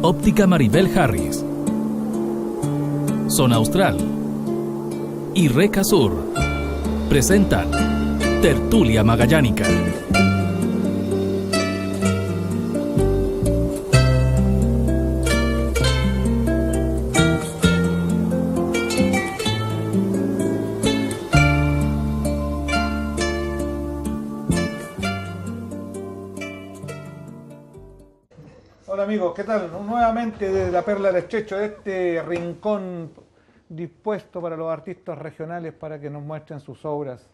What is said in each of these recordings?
Óptica Maribel Harris, Zona Austral y Reca Sur presentan Tertulia Magallánica. Hola amigos, ¿qué tal? Nuevamente desde la Perla del Estrecho, este rincón dispuesto para los artistas regionales para que nos muestren sus obras.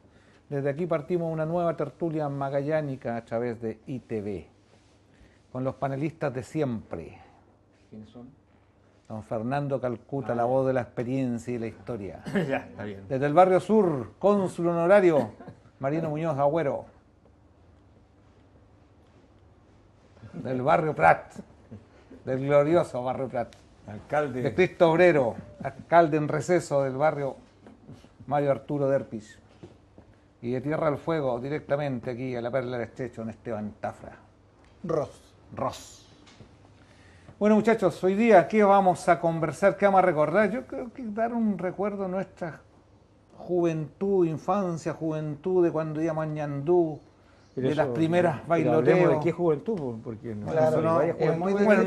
Desde aquí partimos una nueva tertulia magallánica a través de ITV, con los panelistas de siempre. ¿Quiénes son? Don Fernando Calcuta, la voz de la experiencia y la historia. Ya, está bien. Desde el barrio sur, cónsul honorario, Marino Muñoz Agüero. Del barrio Prat, del glorioso barrio Prat. Alcalde. De Cristo Obrero, alcalde en receso del barrio Mario Arturo Derpis. Y de Tierra del Fuego, directamente aquí a la Perla del Estrecho, en Esteban Tafra. Ross. Bueno muchachos, hoy día, ¿qué vamos a conversar? ¿Qué vamos a recordar? Yo creo que dar un recuerdo de nuestra juventud, infancia, juventud, de cuando íbamos a Ñandú, de las primeras bailoteos. ¿De qué juventud? Porque no, Claro, no, vaya es juventud. muy bueno,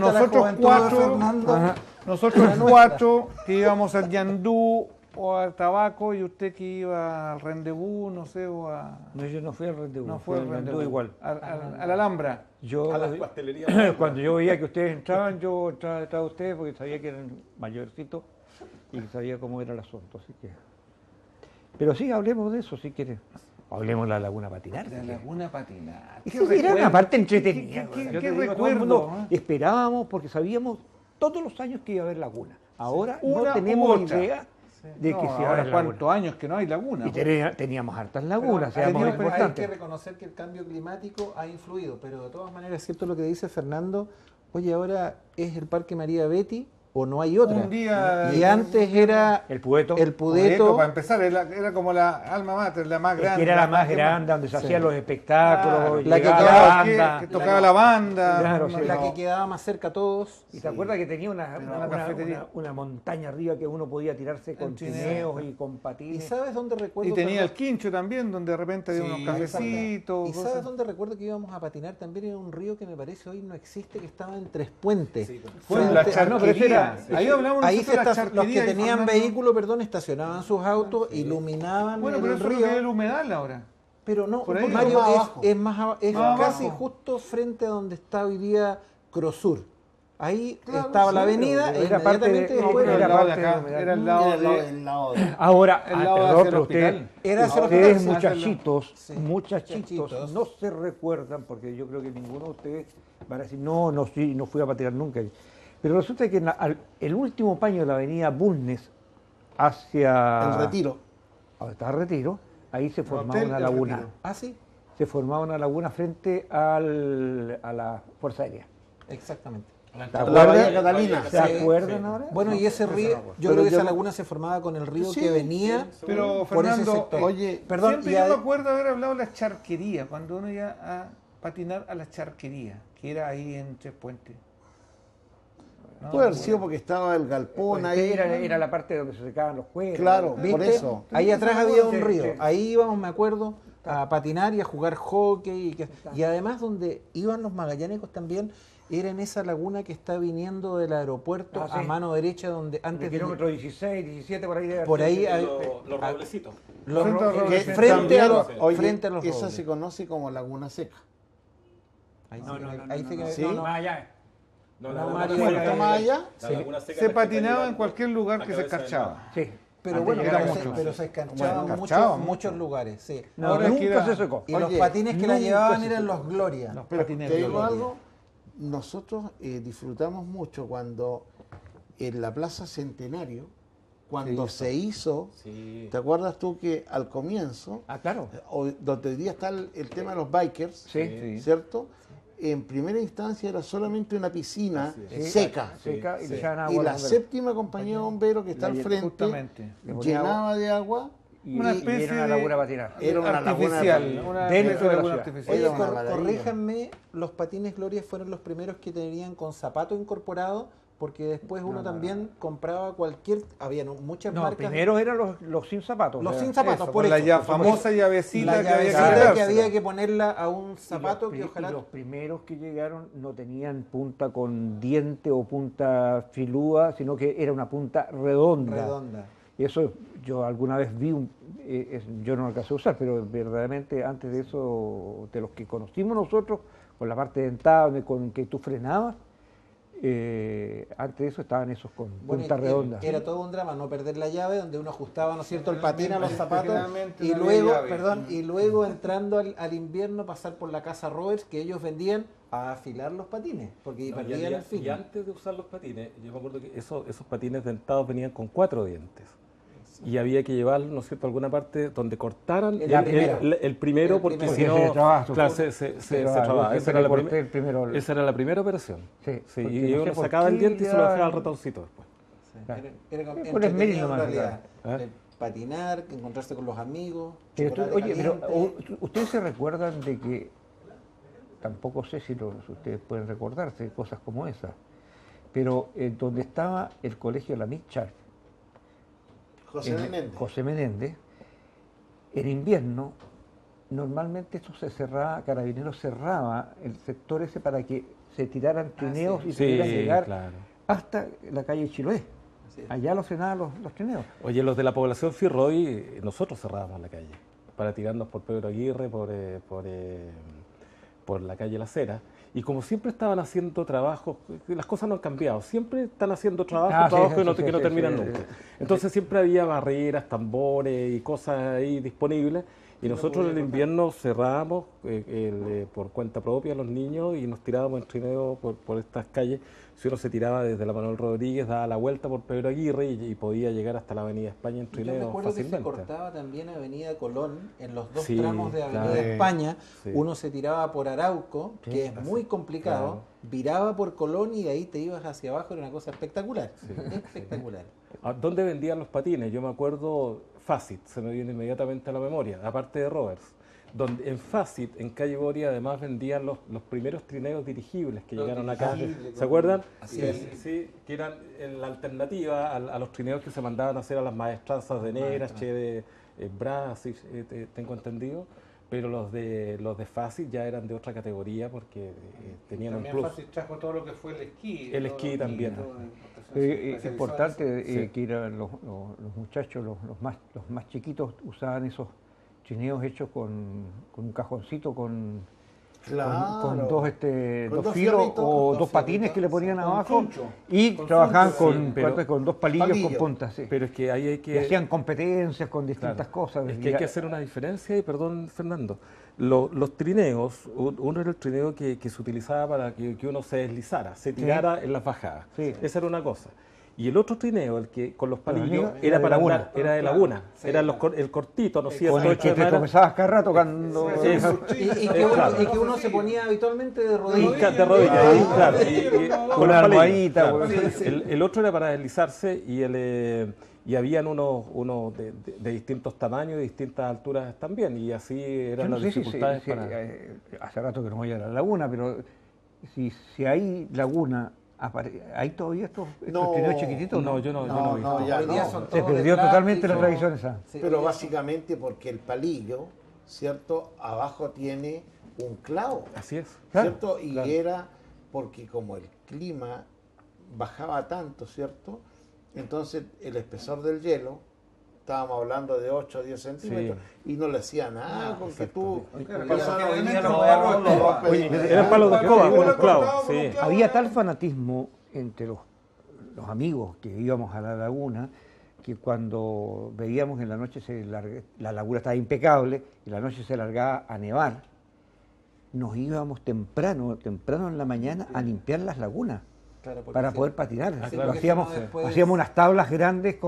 nosotros cuatro que íbamos al Ñandú o al Tabaco, y usted que iba al Rendezvous, no sé, o a... No, yo no fui al Rendezvous, No fui fue al al Rendezvous Rendezvous, igual. a la Alhambra. Yo, A las pastelerías. cuando yo veía que ustedes entraban, yo entraba detrás de ustedes porque sabía que eran mayorcitos y sabía cómo era el asunto, así que... Pero sí, hablemos de eso, si quieres. Hablemos de la Laguna Patinar. De la Laguna Patinar. Eso era una parte entretenida. ¿Qué Yo te digo, todo el recuerdo? mundo esperábamos porque sabíamos todos los años que iba a haber laguna. Ahora Una no tenemos u otra. idea de que No, se ahora haga cuántos laguna. años que no hay laguna. Y teníamos hartas lagunas, Pero seamos hay que importantes. reconocer que el cambio climático ha influido, pero de todas maneras es cierto lo que dice Fernando. Oye, ahora es el Parque María Betty o no hay otra. Un día- Y antes era El Pueto, el Pudeto, Pudeto. para empezar, era como la alma mater, la más grande. que era la más grande, donde se hacían los espectáculos, La que llegaba quedaba- la banda. que tocaba la banda. Claro, sí. La que quedaba más cerca a todos. ¿Y te acuerdas que tenía la cafetería. una montaña arriba que uno podía tirarse con trineos y con ¿Y patines? sabes dónde recuerdo? Y tenía el perdón? quincho también, donde de repente había Sí, unos cafecitos. ¿Y sabes dónde recuerdo que íbamos a patinar? También era un río que me parece hoy no existe, que estaba en Tres Puentes. Fue en Frente- la no, pero eso era- charquería. Ahí hablamos Ahí nosotros de la los que charquería, tenían Fernando. vehículo, perdón, estacionaban sus autos, iluminaban Bueno, el pero eso es lo río. que es el humedal ahora. Pero no, Por ahí, Mario, más es, abajo. es más aba- es Más casi abajo. justo frente a donde está hoy día Crosur. Ahí Claro, estaba la sí, avenida pero e era parte de- inmediatamente no, después Era era el lado de parte acá, de- era el lado de... Ahora, El lado perdón, hacia el pero ustedes, hospital. Era hacia el ustedes hospital, muchachitos, Sí. muchachitos, Muchachitos. no se recuerdan, porque yo creo que ninguno de ustedes van a decir, no, sí, no fui a patinar nunca. Pero resulta que el último paño de la avenida Bulnes hacia... el retiro. Donde estaba el Retiro, ahí se formaba Hotel una El laguna. Retiro. Ah, sí, Se formaba una laguna frente a la Fuerza Aérea. exactamente. ¿Se La acuerdan? Bahía Catalina. ¿Se Sí, acuerdan ahora? Bueno, y ese río, yo Pero creo que yo esa no- laguna se formaba con el río Sí, que venía Pero por ese Fernando, sector. oye, perdón, siempre y yo ade- me acuerdo haber hablado de la charquería, cuando uno iba a patinar a la charquería, que era ahí en Tres Puentes. No, puede haber sido porque estaba el galpón ahí. Era la parte donde se secaban los cueros. Claro, ¿Viste? por eso. Ahí atrás había un Sí, río. sí. Ahí íbamos, me acuerdo, a patinar y a jugar hockey. Y además donde iban los magallánicos también era en esa laguna que está viniendo del aeropuerto Ah, sí. a mano derecha, donde Antes antes de kilómetro 16, 17, por ahí debe por ser. ahí hay- Los roblecitos. los- Frente a los que- Robles. frente a los, Oye, frente a los esa robles. se conoce como Laguna Seca. Ahí sí No, que- no, no, ahí no, sí no, que- ¿Sí? no, no. Ah, ya. No, No, la laguna Mario, seca bueno, es- está más allá. la Sí. laguna seca Se es la que está patinaba en llegando cualquier lugar a que se cabeza del escarchaba. mar. Sí. Pero Antes bueno, de llegar pero a se, Moncho. pero se escarchaba Bueno, en escarchaba muchos lugares, sí. No, Ahora es que nunca era- se secó. Y los Oye, patines que la nunca llevaban se eran secó. los Gloria. Los Pero patines te de digo Gloria. algo, nosotros disfrutamos mucho cuando en la Plaza Centenario, cuando se hizo, Sí. ¿te acuerdas tú que al comienzo, Ah, claro. donde hoy día está el tema de los bikers, Sí. ¿cierto? En primera instancia era solamente una piscina Así es. seca. Seca y le echaban agua. Y a la los bomberos. séptima compañía de bomberos que está al frente Justamente. Le ponía llenaba de agua y Una y especie era una de- laguna patinar. Era una laguna artificial, de- una dentro especie de la laguna ciudad. artificial. Era Oye, una maravilla. corríjanme, los patines Gloria fueron los primeros que tenían con zapato incorporado, porque después uno también compraba había muchas No, marcas. primero eran los sin zapatos. Los o sea, sin zapatos, Eso, por con la eso. ya Por famosa eso. llavecita La que había que llavecita que quitársela. había que ponerla a un y los zapato pri- que y ojalá... los primeros que llegaron no tenían punta con diente o punta filúa, sino que era una punta redonda. redonda. Y eso yo alguna vez vi, yo no lo alcancé a usar, pero verdaderamente antes de eso, de los que conocimos nosotros, con la parte dentada, con que tú frenabas, antes de eso estaban esos con Bueno, punta redonda. era todo un drama no perder la llave, donde uno ajustaba, ¿no es cierto?, el patín a los zapatos Generalmente y no había luego, llave. perdón, y luego entrando al invierno pasar por la casa Roberts que ellos vendían a afilar los patines, porque No, perdían el fin. y antes de usar los patines, yo me acuerdo que esos patines dentados venían con 4 dientes. Y había que llevarlos, ¿no es cierto?, a alguna parte donde cortaran La primera. el primero, porque primero. si no, Se trababa, claro, se trababa. Esa era, esa era la primera operación. Sí, porque y no sé uno por sacaba el qué diente y se lo ya- dejaba al ratoncito después. Claro. Era Por entretenido esmeril en nomás, realidad. claro. Patinar, encontrarse con los amigos, Pero chocolate oye, pero caliente. ustedes se recuerdan de que, tampoco sé si ustedes pueden recordarse de cosas como esas, pero donde estaba el colegio La Mitchell, José Menéndez. José Menéndez, en invierno, normalmente eso se cerraba, Carabineros cerraba el sector ese para que se tiraran trineos y pudieran llegar claro. hasta la calle Chiloé. Así es. Allá los frenaban los trineos. Oye, los de la población Firroy, nosotros cerrábamos la calle para tirarnos por Pedro Aguirre, por la calle La Cera. Y como siempre estaban haciendo trabajos, las cosas no han cambiado, siempre están haciendo trabajos que no terminan nunca. Entonces siempre había barreras, tambores y cosas ahí disponibles. Y nosotros en el invierno cerrábamos por cuenta propia a los niños y nos tirábamos en trineo por estas calles. Si uno se tiraba desde la Manuel Rodríguez, daba la vuelta por Pedro Aguirre y podía llegar hasta la Avenida España en Yo me trineo acuerdo que se fácilmente. cortaba también Avenida Colón, en los dos Sí, tramos de Avenida claro. España. Sí. Uno se tiraba por Arauco, Sí, que es muy complicado, viraba por Colón y de ahí te ibas hacia abajo, era una cosa espectacular. Espectacular. ¿Dónde vendían los patines? Yo me acuerdo Facit, se me viene inmediatamente a la memoria, aparte de Roberts. Donde en Facit, en Calle Boria, además vendían los primeros trineos dirigibles que llegaron acá. ¿Se acuerdan? Sí, que eran la alternativa a los trineos que se mandaban a hacer a las maestranzas de Negras, de Bras, tengo entendido. Pero los de Facit ya eran de otra categoría porque tenían un También plus. Fácil trajo todo lo que fue el esquí. El todo esquí lo- también. todo, Es importante Sí. que eran los muchachos, los más chiquitos, usaban esos trineos hechos con un cajoncito, con Claro. dos, Con dos dos filos fierritos, o dos dos patines fierritos, que le ponían con abajo chuncho, y con trabajaban chuncho, sí, con dos palillos con palillos. puntas. Sí. Pero es que ahí hay Y que... hacían competencias con distintas Claro. cosas. Es que hay que hacer una diferencia y perdón, Fernando. Los trineos, uno era el trineo que se utilizaba para que uno se deslizara, se tirara en las bajadas. Sí. Esa era una cosa. Y el otro trineo, el que con los palillos, amigos, era de para laguna. andar, era de laguna. Era el cortito, ¿no es cierto? Con el Hecho que de te madera. tropezabas cada rato cuando... Eso. Y que uno se ponía habitualmente de Y rodillas. de rodillas, y, claro, y Con los una palillos, almohadita, claro. con- El otro era para deslizarse y habían unos de distintos tamaños y distintas alturas también, y así Yo eran no las sé si dificultades si- para... hace rato que no voy a la laguna, pero si hay laguna, ¿hay todavía estos No, trineos chiquititos? No, yo no he visto. ya Hoy día no. son Se todos de perdió totalmente la plástico. tradición esa. Sí, Pero hoy día básicamente porque el palillo, ¿cierto? Abajo tiene un clavo, Así es. Claro, ¿cierto? Y claro. era porque como el clima bajaba tanto, ¿cierto? Entonces el espesor del hielo, estábamos hablando de 8 o 10 centímetros, y no le hacía nada con que tú... Claro, pasaras hoy día no, los perros no, escoba. oye, Eran palos de escoba con un clavo. Sí. Había tal fanatismo entre los amigos que íbamos a la laguna que cuando veíamos en la noche la laguna estaba impecable y la noche se largaba a nevar, nos íbamos temprano en la mañana a limpiar las lagunas Claro, porque para sí. poder patinar. Sí, Lo porque hacíamos, si no después- hacíamos unas tablas grandes Sí.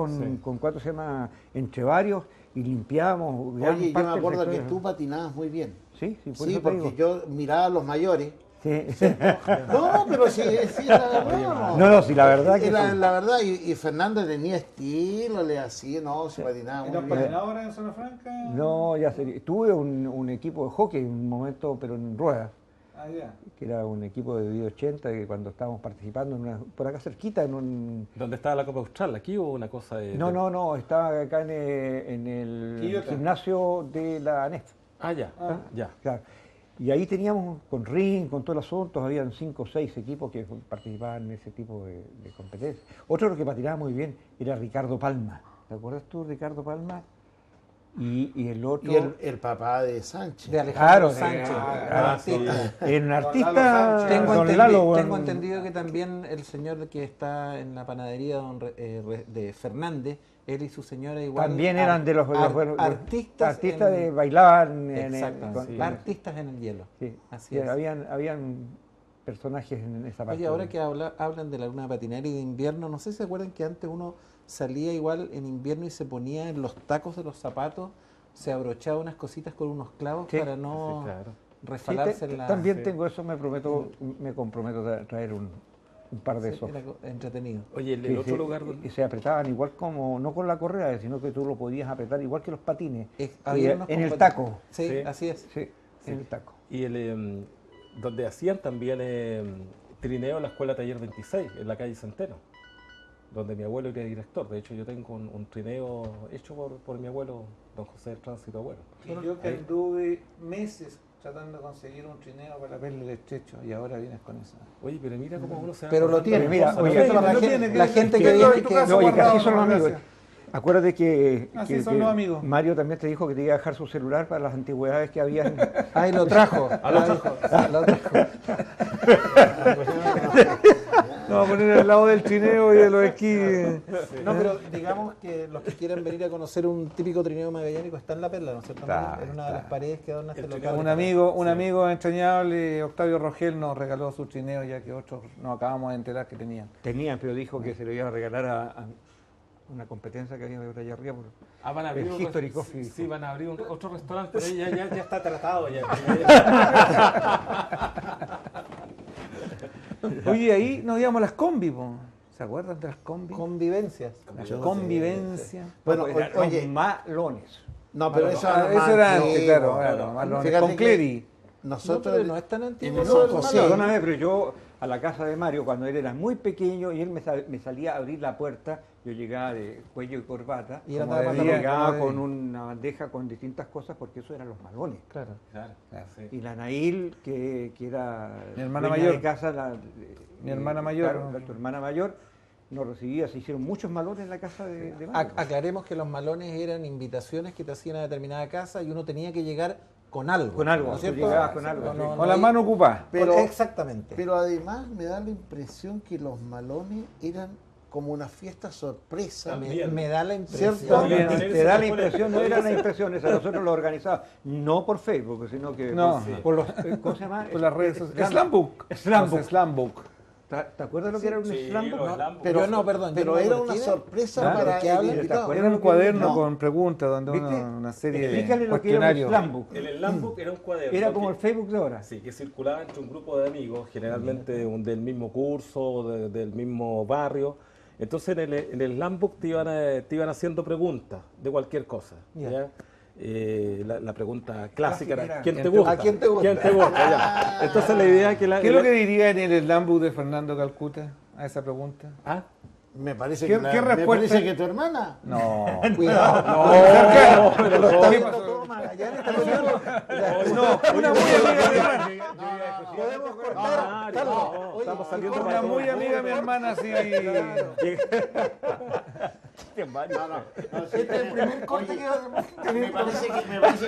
con ¿cuánto se llama? Entre varios y limpiábamos. gran Oye, yo parte me del acuerdo sector. que tú patinabas muy bien. Sí, por Sí, eso te porque digo. yo miraba a los mayores Sí. No, pero sí, sí, la verdad. No, sí, la verdad que la, sí. la verdad, y Fernando tenía estilo, le hacía, no, se patinaba ¿Y muy no bien. patinaba ahora en Zona Franca? No, ya sé. Tuve un equipo de hockey en un momento, pero en ruedas, Ah, ya. que era un equipo de Video 80, que cuando estábamos participando por acá cerquita, en un... ¿Dónde estaba la Copa Austral? ¿Aquí hubo una cosa de...? No, estaba acá en el Quillota. gimnasio de la ANEF. Ah, ya, ya. Claro. Y ahí teníamos con ring, con todos los asuntos, habían 5 o 6 equipos que participaban en ese tipo de competencias. Otro que patinaba muy bien era Ricardo Palma. ¿Te acuerdas tú, Ricardo Palma? Y el otro... Y el papá de Sánchez. De Alejandro Claro, Sánchez, sí. artista. Era un Lalo artista... Sánchez. don Lalo, bueno, Tengo entendido que también el señor que está en la panadería de Fernández, él y su señora igual. también eran de los artistas. de bailar Exacto, sí. artistas en el hielo. Sí, Así sí, es. habían personajes en esa parte. Oye, ahora que hablan de la luna patinaria y de invierno, no sé si se acuerdan que antes uno salía igual en invierno y se ponía en los tacos de los zapatos, se abrochaba unas cositas con unos clavos Sí, para no sí, claro. Sí, resbalarse en la... también tengo eso, me comprometo a traer un par de Sí, esos. era entretenido. Oye, el Que otro se, lugar y donde... se apretaban igual como, no con la correa, sino que tú lo podías apretar igual que los patines, Había unos en el compati- taco. Sí, Sí. así es. Sí, en el taco. Y donde hacían también trineo en la Escuela Taller 26, en la calle Centeno, donde mi abuelo era director. De hecho, yo tengo un trineo hecho por mi abuelo, don José del Tránsito Abuelo. Y yo que anduve meses tratando de conseguir un trineo para la perla del estrecho y ahora vienes con esa. Oye, pero mira cómo uno se va Pero lo acordando tiene, de mira, cosas, oye, ¿no? esto la gente que lo dice en tu que... casa No, oye, que guardado, así son los no, amigos. gracias. Acuérdate que, Así son los amigos. Mario también te dijo que te iba a dejar su celular para las antigüedades que había. Ahí lo trajo. Lo trajo. No, a poner al lado del trineo y de los esquís. No, pero digamos que los que quieran venir a conocer un típico trineo magallánico está en La Perla, ¿no es cierto? Está, En una de las paredes que adorna este El local. Un amigo entrañable, Octavio Rogel, nos regaló su trineo ya que otros nos acabamos de enterar que tenían. Tenían, pero dijo que se lo iba a regalar a una competencia que había por allá arriba. Ah, van a abrir El un History rest- Coffee. Sí, van a abrir otro restaurante, pero ya está tratado ya. Oye, ahí nos íbamos a las combi, po. ¿Se acuerdan de las combi? Convivencias. Las convivencia. Bueno, Eran oye, los malones. no, pero eso Eso era antes, antiguo. claro, claro, malones. Fíjate Con que Clery. No, Nosotros pero no es tan antiguo. en lo del San José, malo. Perdóname, pero yo a la casa de Mario, cuando él era muy pequeño y él me salía a abrir la puerta, yo llegaba de cuello y corbata, Y era como nada más debía, llegaba como con debía. una bandeja con distintas cosas porque eso eran los malones. Claro. Claro, sí. Y la Nail, que era Mi hermana dueña mayor. de casa, Mi hermana mayor, claro, ¿no? tu hermana mayor, nos recibía, se hicieron muchos malones en la casa de Mario. Aclaremos que los malones eran invitaciones que te hacían a determinada casa y uno tenía que llegar con algo. Con algo, ¿no es tú cierto? llegabas con algo, sí. Con la mano ocupada. Pero- Exactamente. Pero además me da la impresión que los malones eran como una fiesta sorpresa. También. Me da la impresión. ¿Cierto? También, También. te da la impresión, no era la impresión esa, nosotros lo organizábamos, no por Facebook, sino que No. por los, ¿cómo se llama? Por las redes sociales. Slambook. Slambook. Los Slambook. ¿Te acuerdas lo que era un Sí, slambook? los No. Slambook. Pero, no, perdón, yo pero no me era acuerdo. una ¿Qué era? sorpresa ¿Ah? para ¿De qué el hablan? invitado. Era un cuaderno No. con preguntas donde ¿Viste? una serie de Explícale lo que era un cuestionarios. slambook. El Slambook era un cuaderno. Era como que- el Facebook de ahora. Sí, que circulaba entre un grupo de amigos, generalmente del mismo curso, del mismo barrio. Entonces en el Slambook te iban haciendo preguntas de cualquier cosa. Ya. ¿ya? La pregunta clásica Clásica era era, ¿quién te ¿quién te- gusta? ¿a quién te gusta? ¿Quién te gusta? Ya. Entonces la idea es que ¿Qué es lo que diría en el Slambook de Fernando Calcuta a esa pregunta? ¿Ah? Me parece, ¿Qué- que, qué me respuesta? parece que tu hermana. No. Cuidado. Pero Lo está ¿qué viendo pasó? todo Magallanes, está viendo. No, una muy amiga de mi hermana. Podemos cortar. Ah, Carlos. no, Oye, estamos saliendo Una para muy todo. amiga de mi hermana, sí. No, no. Este es el primer corte que va a Me parece que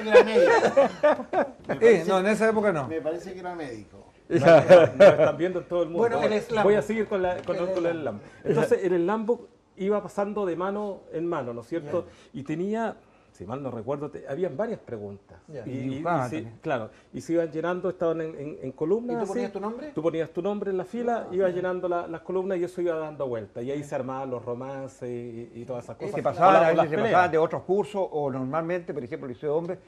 era médico. No, en esa época no. Me parece que era médico. Nos están viendo en todo el mundo. Bueno, el Slambook. Voy a seguir con el Slambook. Entonces, en el Slambook iba pasando de mano en mano, ¿no es cierto? Y tenía, si mal no recuerdo, habían varias preguntas. Ya. Y dibujaban sí, también. claro, y se iban llenando, estaban en columnas. ¿Y tú así. ponías tu nombre? Tú ponías tu nombre en la fila, ibas llenando las columnas y eso iba dando vueltas. Y ahí se armaban los romances y todas esas cosas. Se pasaban, a O las veces se peleas. pasaban de otros cursos o normalmente, por ejemplo, el Liceo de Hombres,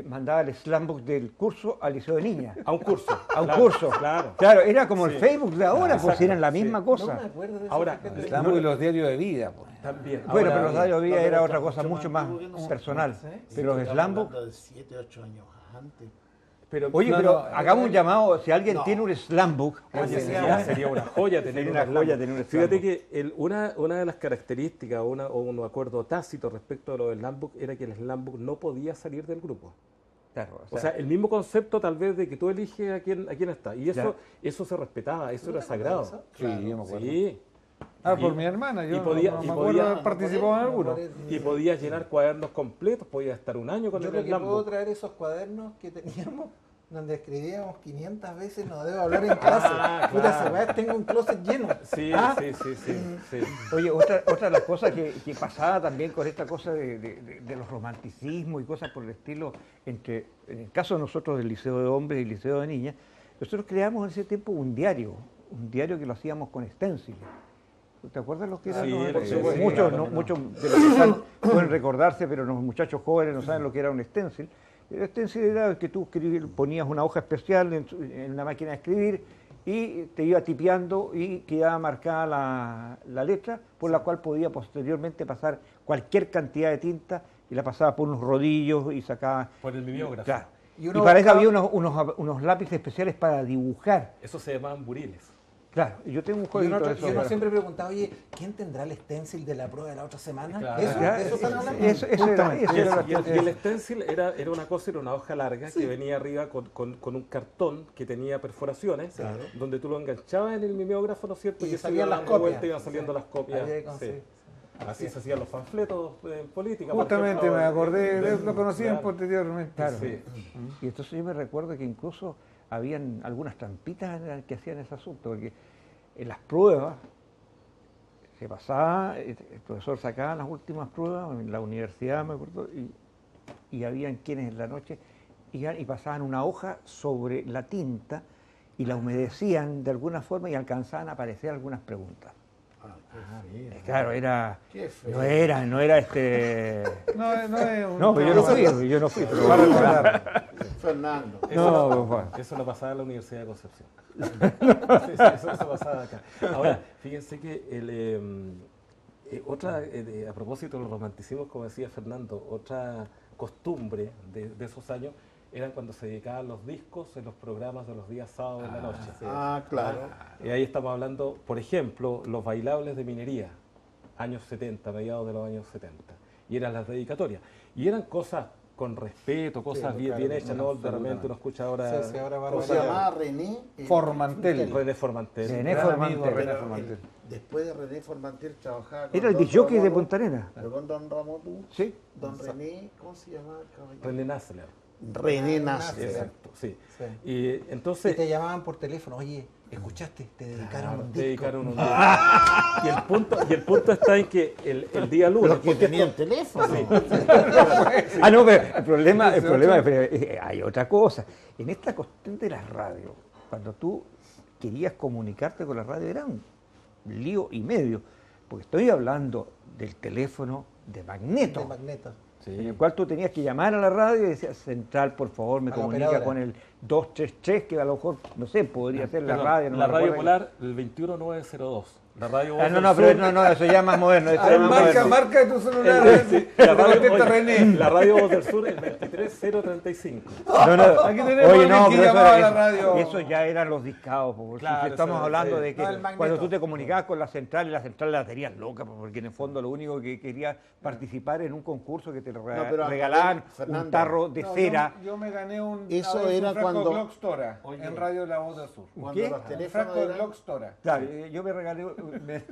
mandaba el slambook del curso al liceo de niñas. A un curso. A un claro, curso. Claro. Claro, era como Sí. el Facebook de ahora, Exacto, pues eran la misma sí. cosa. No me acuerdo de eso. Ahora, fíjate. Estamos en los diarios de vida, pues. También. Bueno, Ahora, pero los diarios de vida no, era pero otra está cosa mucho mucho más más antiguo que nosotros. personal. ¿Sí? Pero los Estamos slambook... hablando de 7, 8 años antes. pero, Oye, No, pero no, hagamos un llamado, si alguien no. tiene un slambook, Oye, sería sería una joya tener Sería una un joya slambook. tener un Fíjate slambook. que una de las características o un acuerdo tácito respecto de los slambook era que el slambook no podía salir del grupo. claro, O sea, el mismo concepto tal vez de que tú eliges a quién está. Y Ya. eso se respetaba, eso era sagrado. Sí, yo me acuerdo. Sí. Por Y- mi hermana, yo y podía- no y me podía- acuerdo haber participado en alguno. Y podías llenar cuadernos completos, podías estar un año con Yo el creo que puedo slambook. traer esos cuadernos que teníamos donde escribíamos 500 veces, no debo hablar en clase. Puta, claro. esa weá, tengo un closet lleno. Sí, Ah, sí. Oye, otra de las cosas que pasaba también con esta cosa de los romanticismos y cosas por el estilo, en el caso de nosotros del Liceo de Hombres y el Liceo de Niñas, nosotros creamos en ese tiempo un diario que lo hacíamos con stenciles. ¿Te acuerdas lo que era? Sí, No, por supuesto. muchos, Claro, muchos de los que están pueden recordarse, pero los muchachos jóvenes no saben lo que era un stencil. El stencil era que tú ponías una hoja especial en una máquina de escribir y te iba tipeando y quedaba marcada la letra por la cual podía posteriormente pasar cualquier cantidad de tinta y la pasaba por unos rodillos y sacaba... Por el mimeógrafo. Claro. Y Y uno para eso buscaba- había unos lápices especiales para dibujar. Eso se llamaban buriles. Claro, yo tengo un Y jueguito uno, de eso. y uno siempre preguntaba, oye, ¿quién tendrá el stencil de la prueba de la otra semana? Claro. ¿Eso? Ya, ¿De eso están hablando? eso era Y la- el stencil era una cosa, era una hoja larga que venía arriba con un cartón que tenía perforaciones, donde tú lo enganchabas en el mimeógrafo, ¿no es cierto? Y que se salían iba las dando vuelta copias. y iban saliendo las copias. Había que Sí. conseguir. Así se hacían los panfletos en política. por Justamente ejemplo, me acordé, de- lo conocían claro. posteriormente. Claro. Sí. Y entonces yo me recuerdo que incluso habían algunas trampitas que hacían ese asunto, porque en las pruebas se pasaba, el profesor sacaba las últimas pruebas en la universidad, me acuerdo, y habían quienes en la noche iban y pasaban una hoja sobre la tinta y la humedecían de alguna forma y alcanzaban a aparecer algunas preguntas. Claro, era Qué feo. no era este No es un no, pero yo no fui, pero para recordar. Fernando. Eso lo pasaba en la Universidad de Concepción. Sí, eso pasaba acá. Ahora, fíjense que a propósito de los romanticismos, como decía Fernando, otra costumbre de esos años eran cuando se dedicaban los discos en los programas de los días sábados en la noche. Ah, claro. Y ahí estamos hablando, por ejemplo, los bailables de minería, años 70, mediados de los años 70. Y eran las dedicatorias. Y eran cosas con respeto, cosas Sí, bien, claro, bien hechas, ¿no? De repente uno escucha ahora Sí, ahora va a ¿Cómo se llamaba? René. Formantel. René Formantel. René Gran amigo Formantel. René Pero Formantel. después de René Formantel trabajaba con Era el don disjockey de Ramón, Punta Arenas. con don Ramón Puch, Sí. don René, ¿cómo se llamaba el caballero? René Nassler. René Nasser. Exacto, sí. Sí. Y Y entonces te llamaban por teléfono, oye, ¿escuchaste? Te dedicaron un disco. dedicaron un día. Y el punto está en que el día lunes. Los que tenían teléfono. Ah, no, pero el problema hay otra cosa. En esta cuestión de las radios, cuando tú querías comunicarte con la radio, era un lío y medio. Porque estoy hablando del teléfono de magneto. De Magneto. En el cual tú tenías que llamar a la radio y decías, central, por favor, me A la comunica operadora. con el 233, que a lo mejor, no sé, podría ser la Perdón, radio. No la me radio recuerdo. Polar, el 21902. La radio Voz Ah, no, del no, Sur, pero no, eso ya es más moderno. Eso ya es más moderno. Marca tu celular. la radio, Contesta René. la radio Voz del Sur, el 23035. No, no, Aquí tenemos oye, alguien no, que pero llamaba a la eso, radio. eso ya eran los discados, porque Claro, estamos eso, hablando sí. de que No, el magneto. cuando tú te comunicabas con la central, y la central la tenías loca, porque en el fondo lo único que quería participar en un concurso que te pero regalaban Fernando, un tarro de No, cera. yo me gané un, Eso una vez era un frasco cuando- Glock Stora en Radio La Voz del Sur. Cuando ¿Qué? los Un teléfonos frasco de eran... Glock Stora. Claro, yo me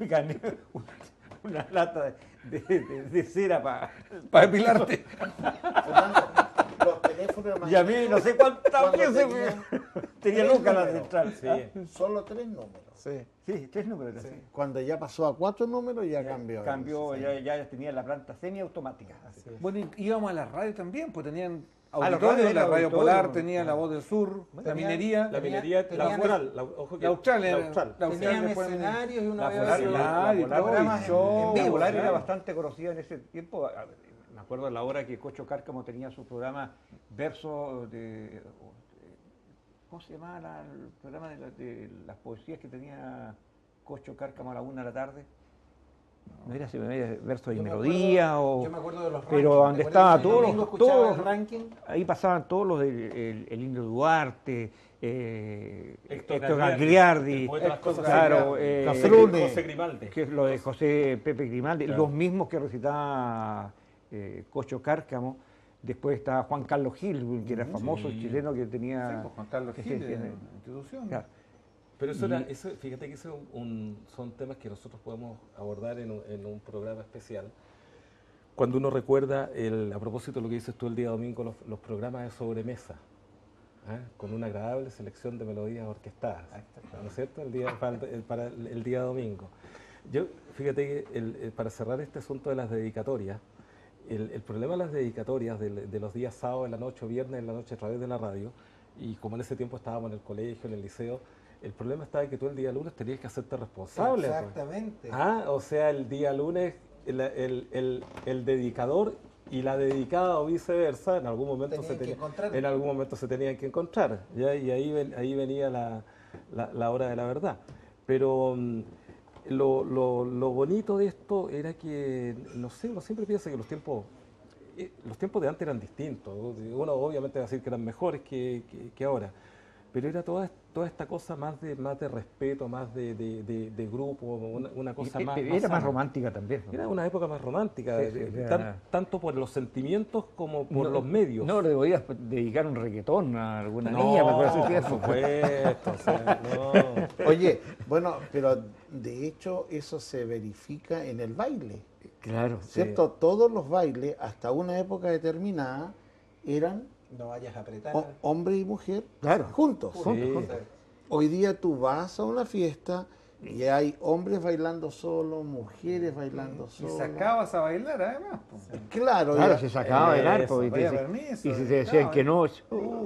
gané una lata de cera para depilarte. Fernando, los teléfonos eran Y a mí no sé cuántas Cuando veces tenían tenía tres loca la números. central. Sí. solo 3 números. Sí. Sí, 3 números. Sí. Cuando ya pasó a 4 números ya cambió. Cambió, Sí. ya tenía la planta semiautomática. Bueno, y íbamos a la radio también, pues tenían los auditorios, radios, la el Radio auditorio, Polar ¿no? tenía La Voz del Sur, la Tenían- minería. La minería, la tenían- austral, ojo que La Austral la era- austral. la Austral Tenían después- escenarios y uno La había Polar, sido- la Polar, programas show, en La vivo. Polar claro. era bastante conocida en ese tiempo. Me acuerdo a la hora que Cocho Cárcamo tenía su programa Verso de... ¿Cómo se llamaba el programa de las poesías que tenía Cocho Cárcamo a la 1 de la tarde? No era si verso y melodía Yo me acuerdo de los pero rankings, donde ¿te estaba acuerdas? El domingo escuchaba el todos, ranking. ahí pasaban todos los del el Indio Duarte, Héctor Héctor Gagliardi, Gagliardi, el poeta de las cosas claro, Cafrune. José Grimaldi. que es lo de José Pepe Grimaldi, Claro. los mismos que recitaba Cocho Cárcamo. Después estaba Juan Carlos Gil, que era famoso chileno que tenía... Sí, pues, Juan Carlos que Gil, se- de la institución. claro. Pero fíjate que eso son temas que nosotros podemos abordar en un programa especial. Cuando uno recuerda, a propósito de lo que dices tú el día domingo, los programas de sobremesa, ¿ah? Con una agradable selección de melodías orquestadas, ¿no es cierto? Para el día domingo. Yo, fíjate que para cerrar este asunto de las dedicatorias, el problema de las dedicatorias de los días sábados en la noche o viernes en la noche a través de la radio, y como en ese tiempo estábamos en el colegio, en el liceo, el problema estaba en que tú el día lunes tenías que hacerte responsable. pues. Exactamente. O sea, el día lunes el dedicador y la dedicada o viceversa en algún momento se tenían que encontrar, ¿ya? Y ahí venía la hora de la verdad. Pero lo bonito de esto era que, no sé, uno siempre piensa que los tiempos de antes eran distintos. Uno obviamente va a decir que eran mejores que ahora, pero era toda esta cosa más de respeto, más de grupo, una cosa más Era más sana. romántica también. ¿no? Era una época más romántica, Sí, era- tanto por los sentimientos como por los medios. No le podías dedicar un reggaetón a alguna No, niña, me acuerdo ese por tiempo. supuesto, o sea, no. Oye, bueno, pero de hecho eso se verifica en el baile, Claro. ¿cierto? Todos los bailes, hasta una época determinada, eran No vayas a apretar. hombre y mujer Claro. juntos. Sí. Hoy día tú vas a una fiesta y hay hombres bailando solos, mujeres bailando Y solos. sacabas a bailar además. pues. Claro, Claro, ya- se sacaba del arco eso, y vaya te, permiso, y si te claro, decían que no,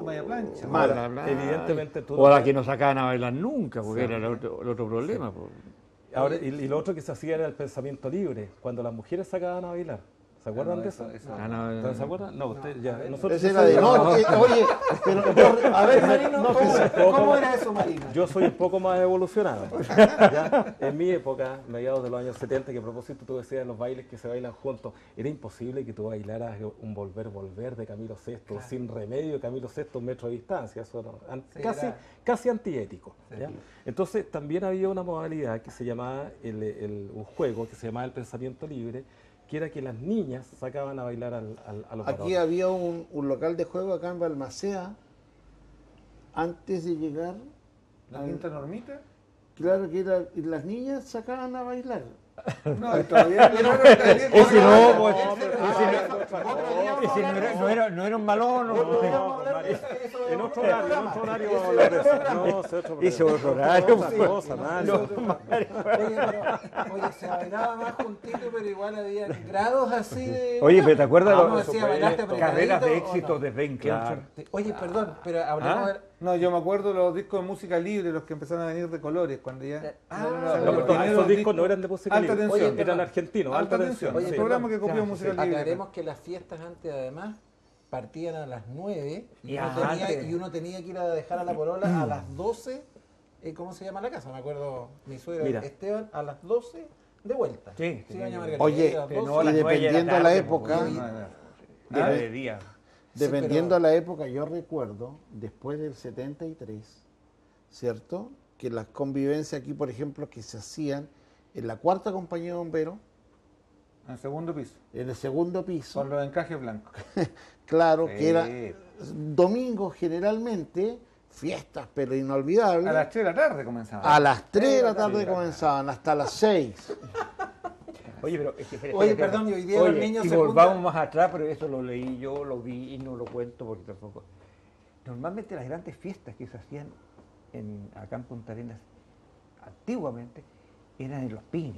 Vaya plancha. Mala. Evidentemente tú o no a la puedes- que no sacaban a bailar nunca, porque era el otro problema. pues. Ahora, y lo otro que se hacía era el pensamiento libre, cuando las mujeres sacaban a bailar. ¿Se acuerdan de eso? ¿Ustedes se acuerdan? No, ustedes ya. Nosotros Ese era de noche. Oye, pero A ver, Marino, No, ¿cómo, pues, cómo era eso, Marino? Yo soy un poco más evolucionado. ¿Ya? En mi época, mediados de los años 70, que a propósito tú decías los bailes que se bailan juntos, era imposible que tú bailaras un Volver de Camilo VI, Sin Remedio de Camilo VI, un metro de distancia. Eso no, casi antiético. ¿Ya? Entonces también había una modalidad que se llamaba, un juego que se llamaba el pensamiento libre, que era que las niñas sacaban a bailar a los aquí varones. había un local de juego acá en Balmaceda, antes de llegar, ¿La quinta normita? claro que era, y las niñas sacaban a bailar. No, y todavía Ese no, pues, ese no era un malón. En otro horario vamos a hablar de eso. No, ese otro programa. Ese otro horario. Otra cosa, Mario. Oye, se bailaba más juntito, pero igual había grados así de... Oye, pero ¿te acuerdas de Vamos, las decía, ¿bailaste carreras de apretadito o éxito no? de Ben Clancy? Oye, perdón, pero hablemos de... No, yo me acuerdo de los discos de música libre, los que empezaron a venir de colores, cuando ya... No, perdón, esos discos no eran de música Alta libre. tensión. Oye, eran argentinos, Alta tensión. Oye, El sí. programa que copió Claro, música libre. Aclaremos que las fiestas antes, además, partían a las 9 y Ya, uno, tenía, antes. y uno tenía que ir a dejar a la polola a las 12. ¿Cómo se llama la casa? Me acuerdo, mi suegro Mira. Esteban, a las 12 de vuelta. Sí, doña Margarita. Oye, a las pero 12. no, a las y 9 de la dependiendo de la tarde, época, Era de día. dependiendo pero- de la época, yo recuerdo, después del 73, ¿cierto? Que las convivencias aquí, por ejemplo, que se hacían en la cuarta compañía de bomberos, En el segundo piso, en el segundo piso, con los encajes blancos. claro, Sí. que era domingo generalmente, fiestas pero inolvidables, A las 3 de la tarde comenzaba. a las 3 de la tarde comenzaban, hasta las 6. Oye, pero es que, Oye, perdón, y hoy día los niños y se volvamos juntan- más atrás, pero eso lo leí yo, lo vi y no lo cuento porque tampoco. Normalmente las grandes fiestas que se hacían acá en Punta Arenas antiguamente eran en los picnics.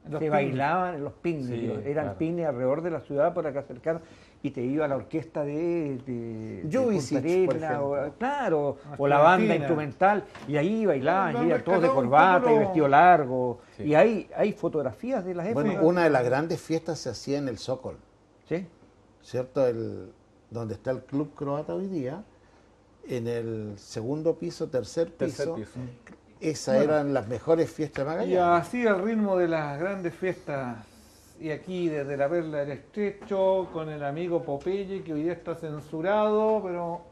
En los Se picnics. bailaban en los picnics, Sí, eran claro. picnics alrededor de la ciudad por acá cercano y te iba la orquesta de Juvicic, Punta por Arenas, o, ejemplo. claro, Una o la banda estudiantina. instrumental y ahí bailaban, No, y no, iban todos de rescató un corbata poco y lo- vestido largo Sí. y hay fotografías de las épocas. Bueno, una de las grandes fiestas se hacía en el Zócol. ¿Sí? ¿cierto? Donde está el Club Croata hoy día, en el segundo piso, tercer piso. Esas eran las mejores fiestas de Y Magallanes. así al ritmo de las grandes fiestas, y aquí desde la Perla del Estrecho, con el amigo Popeye, que hoy día está censurado, pero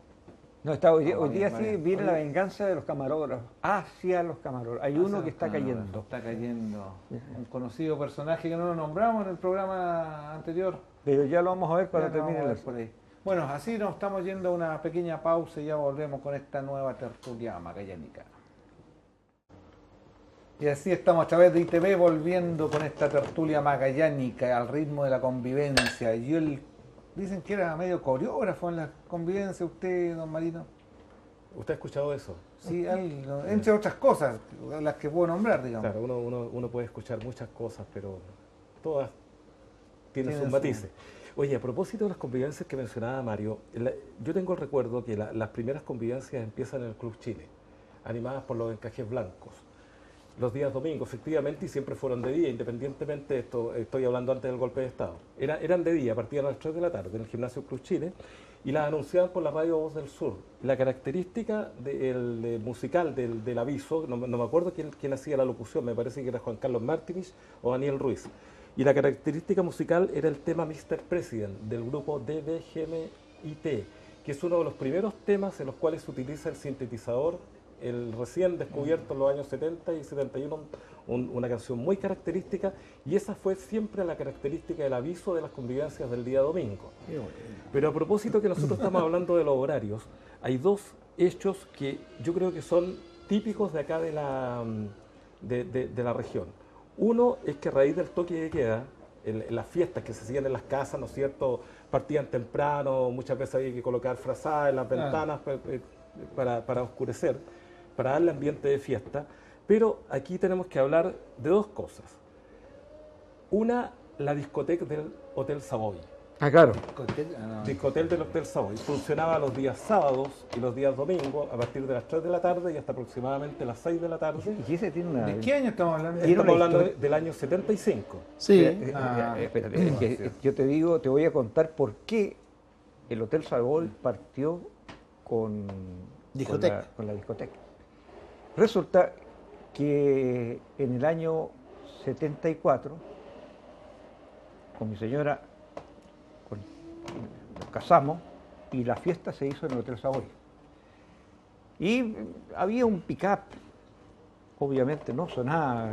No, está hoy No, día vaya. sí viene la venganza de los camarógrafos, hacia los camarógrafos. Hay uno que está cayendo. Está cayendo. Un conocido personaje que no lo nombramos en el programa anterior. Pero ya lo vamos a ver cuando Ya lo vamos termine a ver por ahí. Bueno, así nos estamos yendo a una pequeña pausa y ya volvemos con esta nueva tertulia magallánica. Y así estamos a través de ITV volviendo con esta tertulia magallánica al ritmo de la convivencia. Y dicen que era medio coreógrafo en la convivencia usted, don Marino. ¿Usted ha escuchado eso? Sí, algo, entre otras cosas, las que puedo nombrar, digamos. Claro, uno puede escuchar muchas cosas, pero todas tienen sus Tienen matices. Oye, a propósito de las convivencias que mencionaba Mario, yo tengo el recuerdo que las primeras convivencias empiezan en el Club Chile, animadas por los encajes blancos. Los días domingos, efectivamente, y siempre fueron de día, independientemente, estoy hablando antes del golpe de Estado. Eran de día, partían a las 3 de la tarde en el gimnasio Club Chile, y las anunciaban por la radio Voz del Sur. La característica del musical del aviso, no me acuerdo quién hacía la locución, me parece que era Juan Carlos Martínez o Daniel Ruiz. Y la característica musical era el tema Mr. President del grupo DBGMIT, que es uno de los primeros temas en los cuales se utiliza el sintetizador, el recién descubierto en los años 70 y 71, una canción muy característica, y esa fue siempre la característica del aviso de las convivencias del día domingo. Pero a propósito que nosotros estamos hablando de los horarios, hay dos hechos que yo creo que son típicos de acá de la región. Uno es que a raíz del toque de queda, en las fiestas que se hacían en las casas, ¿no es cierto?, partían temprano, muchas veces había que colocar frazadas en las ventanas para oscurecer, para darle ambiente de fiesta. Pero aquí tenemos que hablar de dos cosas. Una, la discoteca del Hotel Savoy. Ah, claro. Discotel del Hotel Savoy. Funcionaba los días sábados y los días domingos a partir de las 3 de la tarde y hasta aproximadamente las 6 de la tarde. Y ese tiene una... ¿De qué año estamos hablando? Tiene Estamos una hablando historia. del año 75. Sí. Espérate, es que yo te voy a contar por qué el Hotel Savoy partió con Discoteca. con la discoteca. Resulta que en el año 74, con mi señora, nos casamos y la fiesta se hizo en el Hotel Savoy. Y había un pick-up, obviamente no sonaba,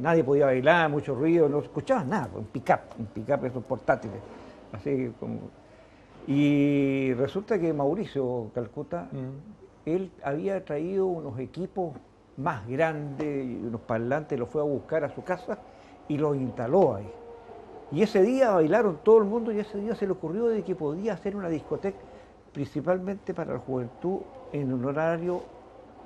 nadie podía bailar, mucho ruido, no escuchabas nada, un pick-up esos portátiles, así como... Y resulta que Mauricio Calcuta, él había traído unos equipos más grandes, unos parlantes, los fue a buscar a su casa y los instaló ahí. Y ese día bailaron todo el mundo y ese día se le ocurrió de que podía hacer una discoteca principalmente para la juventud en un horario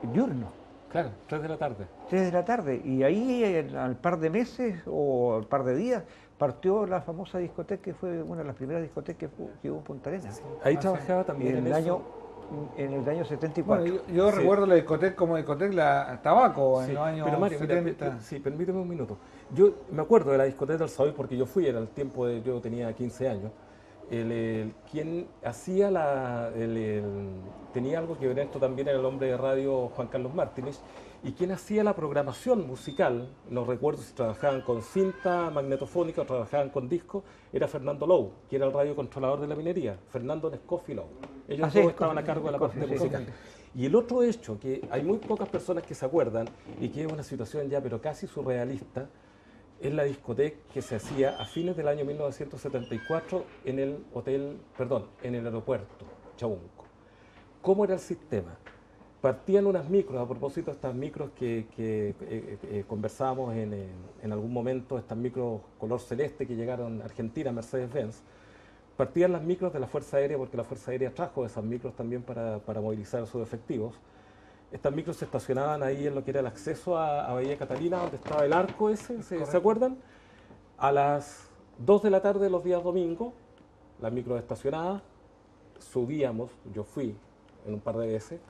diurno. Claro, 3 de la tarde. 3 de la tarde. Y ahí al par de meses o al par de días partió la famosa discoteca que fue una de las primeras discotecas que hubo en Punta Arenas. Ahí trabajaba también en el año 74. Bueno, yo recuerdo la discoteca como discoteca la Tabaco en Sí, los años pero Mario, 70. sí, permíteme un minuto. Yo me acuerdo de la discoteca del Savoy porque yo fui, era el tiempo de yo tenía 15 años. Quien hacía tenía algo que ver esto también era el hombre de radio Juan Carlos Martínez, y quien hacía la programación musical, no recuerdo si trabajaban con cinta magnetofónica o trabajaban con disco, era Fernando Lou, que era el radiocontrolador de la minería, Fernando Nescofi Lou. Ellos sí, todos estaban a cargo de la parte sí, musical. Y el otro hecho, que hay muy pocas personas que se acuerdan, y que es una situación ya pero casi surrealista, es la discoteca que se hacía a fines del año 1974 en el aeropuerto Chaumco. ¿Cómo era el sistema? Partían unas micros, a propósito de estas micros que conversábamos en algún momento, estas micros color celeste que llegaron a Argentina, Mercedes-Benz. Partían las micros de la Fuerza Aérea, porque la Fuerza Aérea trajo esas micros también para movilizar a sus efectivos. Estas micros se estacionaban ahí en lo que era el acceso a Bahía Catalina, donde estaba el arco ese, ¿se acuerdan? A las 2 de la tarde los días domingos, las micros estacionadas, subíamos, yo fui en un par de veces,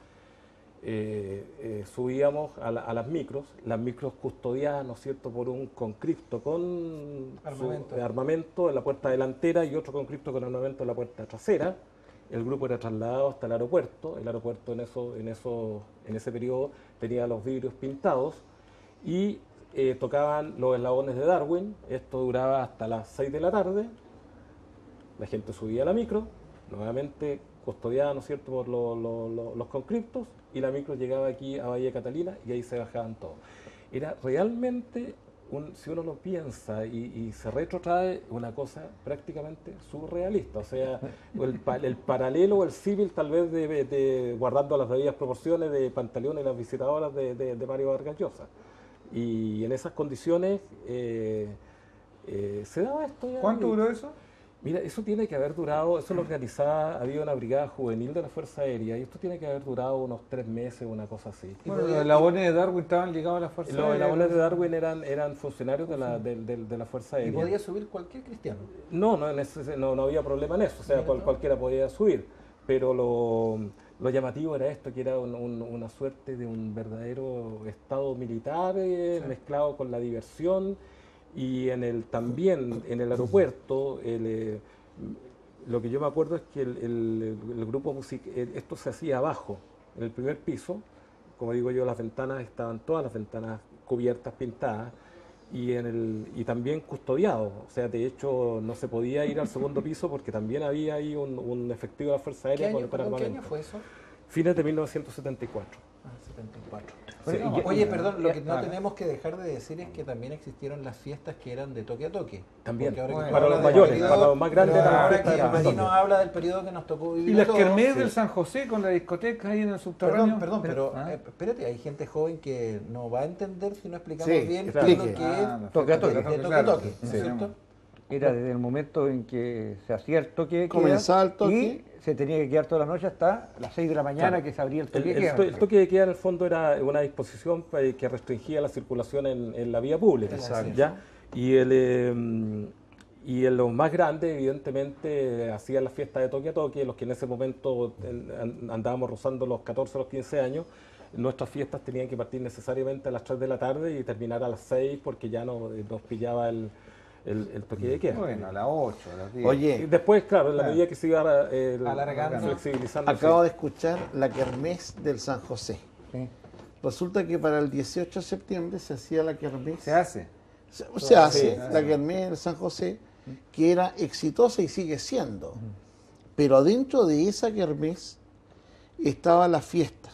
subíamos a las micros custodiadas, ¿no es cierto?, por un conscripto con armamento en la puerta delantera y otro conscripto con armamento en la puerta trasera. El grupo era trasladado hasta el aeropuerto en ese periodo tenía los vidrios pintados y tocaban los eslabones de Darwin. Esto duraba hasta las 6 de la tarde, la gente subía a la micro, nuevamente custodiada, ¿no es cierto?, por los conscriptos, y la micro llegaba aquí a Bahía Catalina y ahí se bajaban todos. Era realmente, si uno lo piensa y se retrotrae, una cosa prácticamente surrealista. O sea, el paralelo o el símil tal vez guardando las debidas proporciones de Pantaleón y las visitadoras de Mario Vargas Llosa. Y en esas condiciones se daba esto. ¿Cuánto duró eso? Mira, eso tiene que haber durado, eso lo organizaba, había una brigada juvenil de la Fuerza Aérea y esto tiene que haber durado unos 3 meses, una cosa así. Bueno, los eslabones de Darwin estaban ligados a la Fuerza Aérea. Los eslabones de Darwin eran funcionarios de la Fuerza Aérea. ¿Y podía subir cualquier cristiano? No había problema en eso, o sea, cualquiera podía subir, pero lo llamativo era esto, que era una suerte de un verdadero estado militar mezclado con la diversión. Y también en el aeropuerto, lo que yo me acuerdo es que el grupo musical, esto se hacía abajo, en el primer piso. Como digo yo, estaban todas las ventanas cubiertas, pintadas, y también custodiados. O sea, de hecho, no se podía ir al segundo piso porque también había ahí un efectivo de la Fuerza Aérea con armamento. ¿Qué año fue eso? Fines de 1974. 74. Sí. Oye, perdón, lo que no tenemos que dejar de decir es que también existieron las fiestas que eran de toque a toque. También, Porque ahora que para tú los hablas del mayores, periodo- para los más grandes pero eran las ahora fiestas que de toque. Marino habla del periodo que nos tocó vivir Y las a todos. kermés del San José con la discoteca ahí en el subterráneo. Perdón, pero Ah. espérate, hay gente joven que no va a entender si no explicamos Sí, bien claro. qué es lo Explique. que es Ah, Toque a toque. de toque a claro. toque, ¿no es Sí. cierto? Era desde el momento en que se hacía el toque de queda Comenzaba el toque. y se tenía que quedar toda la noche hasta las 6 de la mañana, Claro. que se abría el toque de El queda. toque de queda en el fondo era una disposición que restringía la circulación en la vía pública. Exacto. ¿Ya? Y en los más grandes, evidentemente, hacían las fiestas de toque a toque, los que en ese momento andábamos rozando los 14 o los 15 años. Nuestras fiestas tenían que partir necesariamente a las 3 de la tarde y terminar a las 6 porque ya nos pillaba el toque de queda. Bueno, a las 8, a las 10. Y Oye, después, claro, en la medida que se iba Alargando. flexibilizando. acabo de escuchar la kermés del San José. Sí. Resulta que para el 18 de septiembre se hacía la kermés. Se hace. Se hace la kermés del San José, que era exitosa y sigue siendo. Pero dentro de esa kermés estaba la fiesta,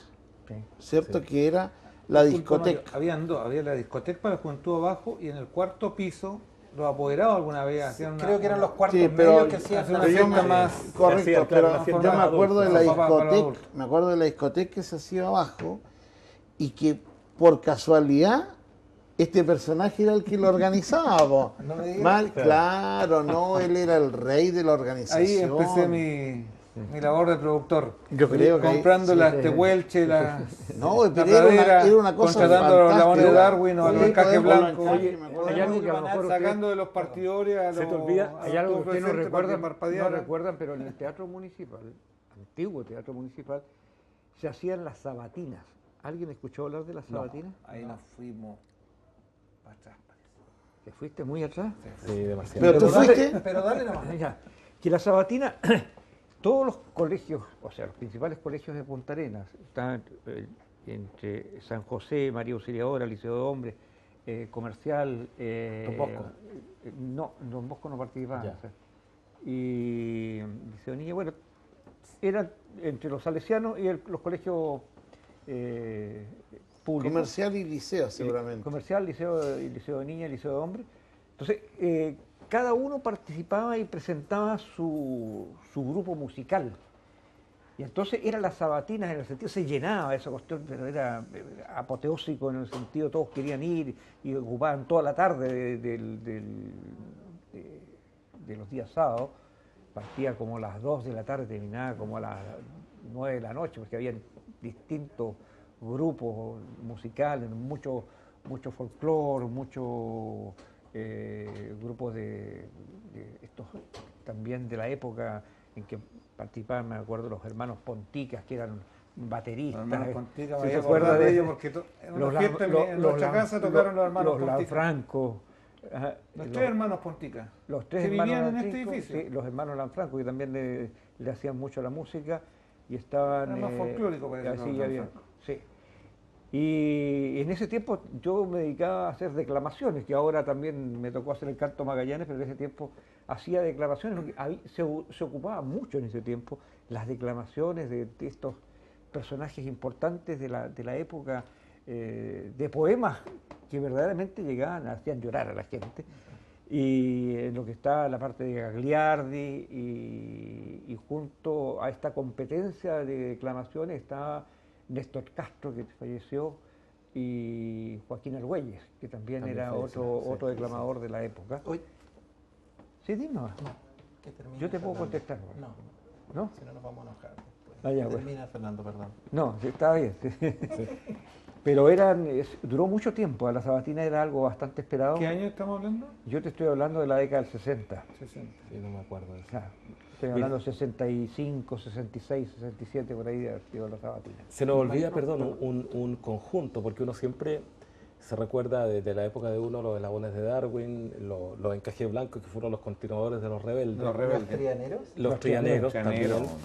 Sí. ¿cierto? Que era la discoteca. Habían dos, había la discoteca para la juventud abajo y en el cuarto piso los apoderados alguna vez hacían Creo que eran los cuartos Sí, pero- medios que hacían hacían una una Pero yo fiesta me- más. correcto, hacía, claro, pero una fiesta yo me más acuerdo de la adulta, para los discoteca, adultos. me acuerdo de la discoteca que se hacía abajo y que por casualidad este personaje era el que lo organizaba. Po. No me digas. Mal, claro, no, él era el rey de la organización. Ahí empecé mi labor de productor. Yo creo que ahí- comprando sí, las sí. tehuelches, las No, la pero era una cosa contratando a los fantástica. labones de Darwin o a los Oye, encajes podemos- blancos. Oye, me acuerdo- hay algo que a lo mejor sacando de los partidores a los Se te olvida, Hay algo que ustedes no presentes para que recuerdan, parpadearan. no recuerdan, pero en el Teatro Municipal, antiguo Teatro Municipal, se hacían las sabatinas. ¿Alguien escuchó hablar de las sabatinas? Ahí nos fuimos para atrás, parece. ¿Te fuiste muy atrás? Sí, demasiado. Pero tú fuiste, Pero dale nomás. Ya, que la sabatina, todos los colegios, o sea, los principales colegios de Punta Arenas, están entre San José, María Auxiliadora, Liceo de Hombres, Comercial. Don Bosco. No, Don Bosco no participaba. Ya. O sea, y Liceo de Niña, bueno, eran entre los salesianos y los colegios públicos. comercial y liceo seguramente. Comercial, liceo de niña, liceo de hombre. Entonces, cada uno participaba y presentaba su grupo musical. Y entonces era las sabatinas, en el sentido, se llenaba esa cuestión, pero era apoteósico en el sentido, todos querían ir y ocupaban toda la tarde de los días sábados. Partía como a las 2 de la tarde, terminaba como a las 9 de la noche, porque había distintos grupos musicales, mucho folclore, muchos grupos de estos también de la época en que participaban, me acuerdo, los hermanos Ponticas, que eran bateristas. Los hermanos Pontica, me ¿Sí voy se a acuerda acordar de de ellos eso? porque en Los una fiesta en nuestra casa tocaron los hermanos Pontica. Lanfranco. Ajá, Los tres hermanos Pontica. los tres que hermanos vivían en este Lanfranco, edificio. sí, los hermanos Lanfranco, que también le hacían mucho a la música y estaban... Era más folclórico, parece, así, los ya bien, Lanfranco. sí. Y en ese tiempo yo me dedicaba a hacer declamaciones, que ahora también me tocó hacer el canto Magallanes, pero en ese tiempo hacía declamaciones, porque se ocupaba mucho en ese tiempo las declamaciones de estos personajes importantes de la época, de poemas que verdaderamente llegaban, hacían llorar a la gente. Y en lo que está la parte de Gagliardi y junto a esta competencia de declamaciones está Néstor Castro, que falleció, y Joaquín Argüelles, que también era falleció, otro declamador de la época. Hoy, Sí, dime. que termine Yo te puedo Fernando. contestar. No, ¿No? si no nos vamos a enojar después. Ah, ya, bueno. Termina Fernando, perdón. No, sí, estaba bien. Pero duró mucho tiempo, a la sabatina era algo bastante esperado. ¿Qué año estamos hablando? Yo te estoy hablando de la década del 60. 60. Sí, no me acuerdo de eso. O sea, estoy hablando de 65, 66, 67, por ahí de haber sido la sabatina. Se nos olvida, perdón, un conjunto, porque uno siempre se recuerda de la época de uno los eslabones de Darwin, los encajes blancos que fueron los continuadores de los rebeldes, Los ¿Los rebeldes. trianeros? los trianeros Trianeros. también,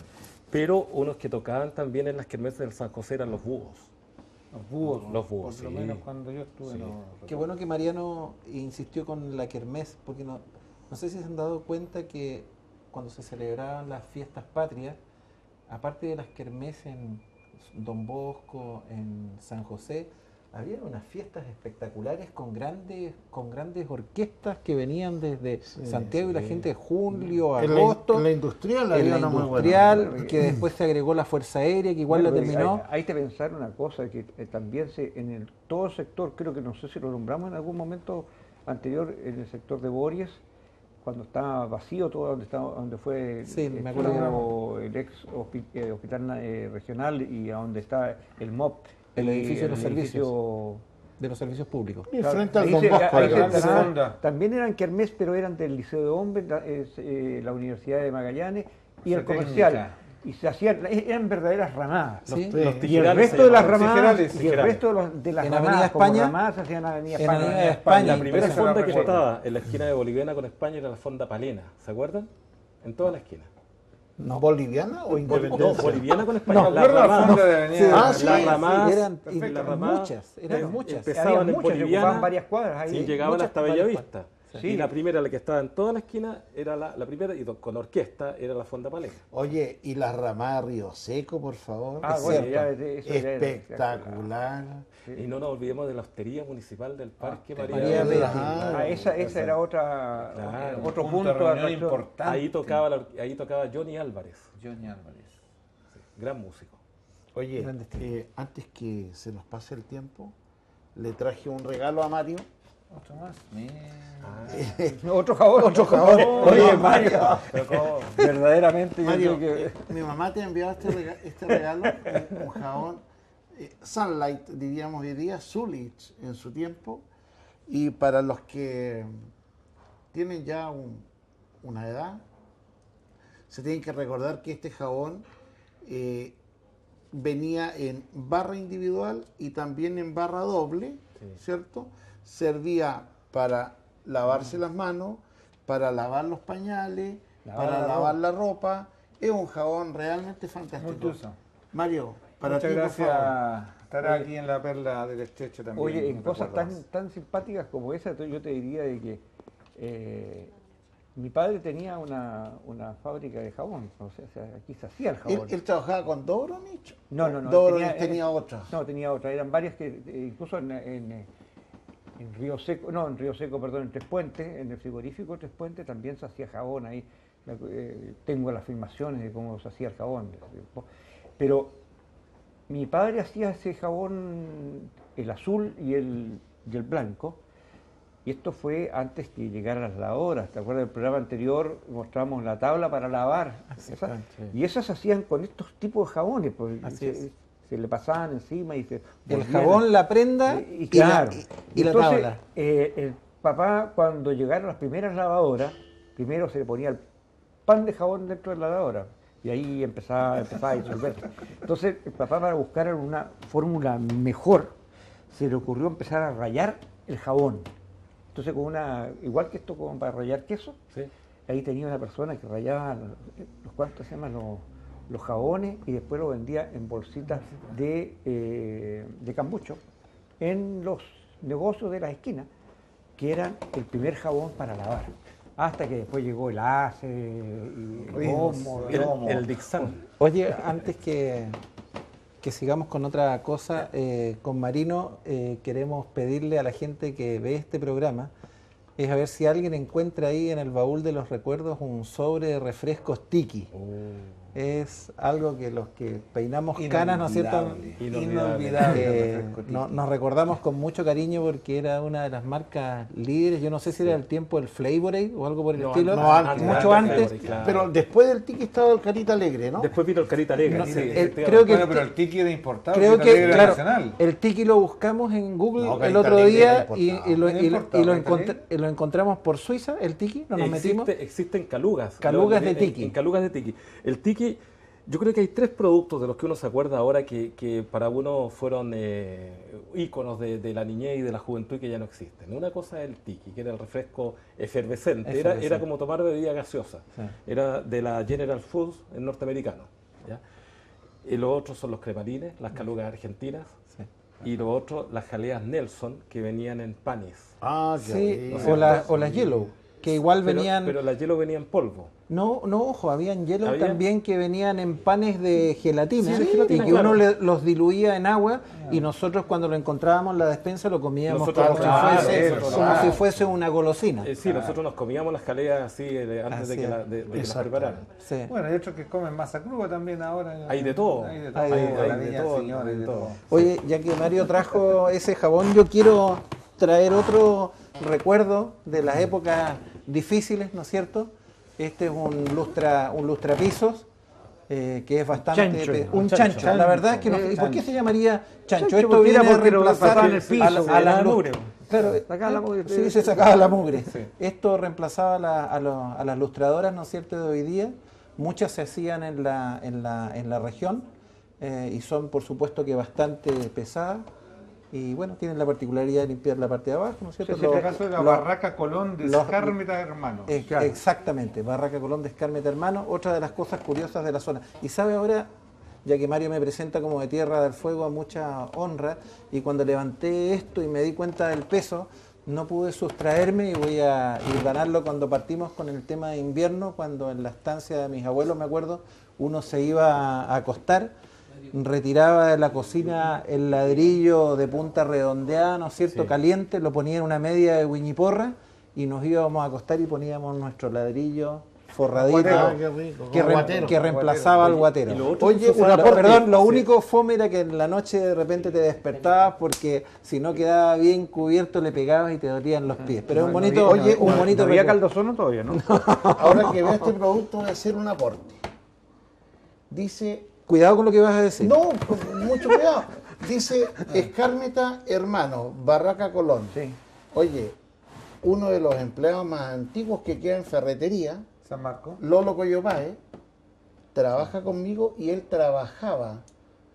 pero unos que tocaban también en las kermeses del San José eran los búhos. Los búhos. Los búhos, Por lo sí. menos cuando yo estuve. Sí. No, Qué bueno que Mariano insistió con la kermés, porque no sé si se han dado cuenta que cuando se celebraban las fiestas patrias, aparte de las kermés en Don Bosco, en San José, había unas fiestas espectaculares con grandes orquestas que venían desde Santiago y la gente de julio, En agosto. la industrial En había la una muy buena. industrial, que después se agregó la Fuerza Aérea, que igual Bueno, la terminó. Hay que pensar una cosa, que también todo el sector, creo que no sé si lo nombramos en algún momento anterior, en el sector de Bories, cuando estaba vacío todo, donde fue Sí, me acuerdo el ex hospital regional y a donde está el MOP. El y edificio de los edificio- de los servicios públicos. Y frente al ahí Don se- Bosco. ahí se además. Grande entraba- Segunda. también eran kermés, pero eran del Liceo de Hombres, la Universidad de Magallanes y el Técnica. comercial. Y se hacían, eran verdaderas ramadas. Sí. Sí. Los Y el tijerales resto de las se llamaban. ramadas, Tijerales. y el Tijerales. resto de las En ramadas, Avenida como España, ramadas se hacían en Avenida en España. Avenida España. La primera Esa la fonda que recuerdo. estaba en la esquina de Boliviana con España era la fonda Palena, ¿se acuerdan? En toda la esquina. ¿No ¿Boliviana o No, independencia? boliviana con España. No, la recuerdo la ramada- fonda de Avenida. Ah, sí, las ramadas, eran las ramadas muchas, eran muchas. empezaban Había en muchas, se Boliviana ocupaban varias cuadras ahí. y llegaban muchas hasta varias Bellavista. Sí. Y la primera, la que estaba en toda la esquina, era la primera, y con orquesta, era la fonda Palena. Oye, y la ramada Río Seco, por favor. Ah, Es bueno, cierto. ya, eso ya era- Espectacular. Y no nos olvidemos de la hostería municipal del Parque María María Belén. Belén. Ah, esa era otra, Claro. otro Punto punto de de reunión atracción. importante. Ahí tocaba Johnny Álvarez, Johnny Álvarez. gran músico. Oye, Grandes tipos. antes que se nos pase el tiempo, le traje un regalo a Mario. Otro más. Mira. Otro jabón. Otro jabón. Oye, Mario, verdaderamente yo Mario, creo que... mi mamá te ha enviado este regalo, un jabón Sunlight, diríamos hoy día, Zulich en su tiempo. Y para los que tienen ya una edad, se tienen que recordar que este jabón venía en barra individual y también en barra doble, ¿cierto? Servía para lavarse las manos, para lavar los pañales, para lavar la ropa. Es un jabón realmente fantástico. Multiuso. Mario, para Muchas ti, por favor. gracias. Estará aquí en la perla del estrecho también. Oye, en un cosas recuerdo más. tan simpáticas como esa, yo te diría de que mi padre tenía una fábrica de jabón, o sea, aquí se hacía el jabón. ¿Él trabajaba con Dobronich? No. Dobronich tenía otra. No, tenía otra. Eran varias que incluso en Río Seco, no, en Río Seco, perdón, en Tres Puentes, en el frigorífico Tres Puentes también se hacía jabón ahí. Tengo las filmaciones de cómo se hacía el jabón. Pero mi padre hacía ese jabón, el azul y el blanco. Y esto fue antes que llegaran las lavadoras. ¿Te acuerdas del programa anterior? Mostramos la tabla para lavar. Y esas se hacían con estos tipos de jabones. Pues, se le pasaban encima y se El volvían jabón, la prenda y claro. y la Entonces, tabla. El papá, cuando llegaron las primeras lavadoras, primero se le ponía el pan de jabón dentro de la lavadora. y ahí empezaba a disolverse. Entonces el papá, para buscar una fórmula mejor, se le ocurrió empezar a rallar el jabón. Entonces igual que esto como para rallar queso, Sí. ahí tenía una persona que rallaba ¿cuántos se llaman? Los jabones, y después los vendía en bolsitas de cambucho en los negocios de las esquinas, que eran el primer jabón para lavar. Hasta que después llegó el Ace, y el Omo, El Dixan. Oye, antes que sigamos con otra cosa, con Marino queremos pedirle a la gente que ve este programa, es a ver si alguien encuentra ahí en el baúl de los recuerdos un sobre de refrescos Tiki. Es algo que los que peinamos canas, ¿no es cierto? Inolvidable. Nos recordamos con mucho cariño porque era una de las marcas líderes. Yo no sé si era el tiempo del Flavorade o algo por el estilo. no, antes, mucho antes. Flavorade, claro. Pero después del tiki estaba el Carita Alegre, ¿no? Después vino el Carita Alegre. No, sí, creo que Bueno, pero el tiki era importado. creo era que, libre claro, nacional. el tiki lo buscamos en Google No, el Carita otro Alegre día era y importado. Era importado, lo encontramos por Suiza, el tiki, no nos metimos. Existen calugas. Calugas de tiki. En calugas de tiki. El tiki, yo creo que hay 3 productos de los que uno se acuerda ahora que para uno fueron íconos de la niñez y de la juventud que ya no existen. Una cosa es el tiki, que era el refresco efervescente. Era como tomar bebida gaseosa. Sí. Era de la General Foods, el norteamericano. ¿Ya? Y los otros son los cremalines, las calugas argentinas. Sí. Y los otros, las jaleas Nelson, que venían en panes. Ah, qué Sí, rico. o las Yellow, que igual venían... Pero la hielo venía en polvo. No, ojo, habían Yellow ¿Había? también que venían en panes de gelatina, Sí, de gelatina, y que claro. uno los diluía en agua y nosotros cuando lo encontrábamos en la despensa lo comíamos Nosotros como, claro, como si fuese una golosina. Sí, nosotros nos comíamos las jaleas así antes Así de que, es. de que las Exacto. prepararan. Sí. Bueno, hay otros que comen masa cruda también ahora. Hay de todo. Hay de todo. Hay de la niña, todo, el señor, hay hay de de todo. todo. Oye, ya que Mario trajo ese jabón, yo quiero traer otro recuerdo de las épocas difíciles, ¿no es cierto? Este es un lustrapisos, que es bastante... Chancho. Un chancho. La verdad es que no sé. ¿Y por qué se llamaría chancho? Chancho, Esto porque viene era a porque lo reemplazar pasaban en el piso, a era las mugre. Claro, Sacaba la mugre. sí, se sacaba la mugre. Esto reemplazaba a las lustradoras, ¿no es cierto?, de hoy día. Muchas se hacían en la región y son, por supuesto, que bastante pesadas. Y bueno, tienen la particularidad de limpiar la parte de abajo, ¿no es cierto? En este caso de la Barraca Colón de los- Escármeta, hermano. Claro. Exactamente, Barraca Colón de Escármeta, hermano, otra de las cosas curiosas de la zona. Y sabe ahora, ya que Mario me presenta como de Tierra del Fuego a mucha honra, y cuando levanté esto y me di cuenta del peso, no pude sustraerme y voy a ganarlo cuando partimos con el tema de invierno, cuando en la estancia de mis abuelos, me acuerdo, uno se iba a acostar, retiraba de la cocina el ladrillo de punta redondeada, ¿no es cierto?, caliente, lo ponía en una media de huiñiporra y nos íbamos a acostar y poníamos nuestro ladrillo forradito Ah, qué rico, que, como guatero. que reemplazaba al guatero. Y lo otro Oye, que se un usaba- aporte. Perdón, lo único fome era que en la noche de repente te despertabas porque si no quedaba bien cubierto le pegabas y te dolían los pies. Pero es un bonito, Oye, un bonito ¿No había recuerdo. caldosono todavía, no? Ahora que veo este producto voy a hacer un aporte. Dice, Cuidado con lo que vas a decir. no, con mucho cuidado. Dice Escármeta Hermano, Barraca Colón. Sí. Oye, uno de los empleados más antiguos que queda en ferretería, San Marcos. Lolo Coyopae, trabaja conmigo y él trabajaba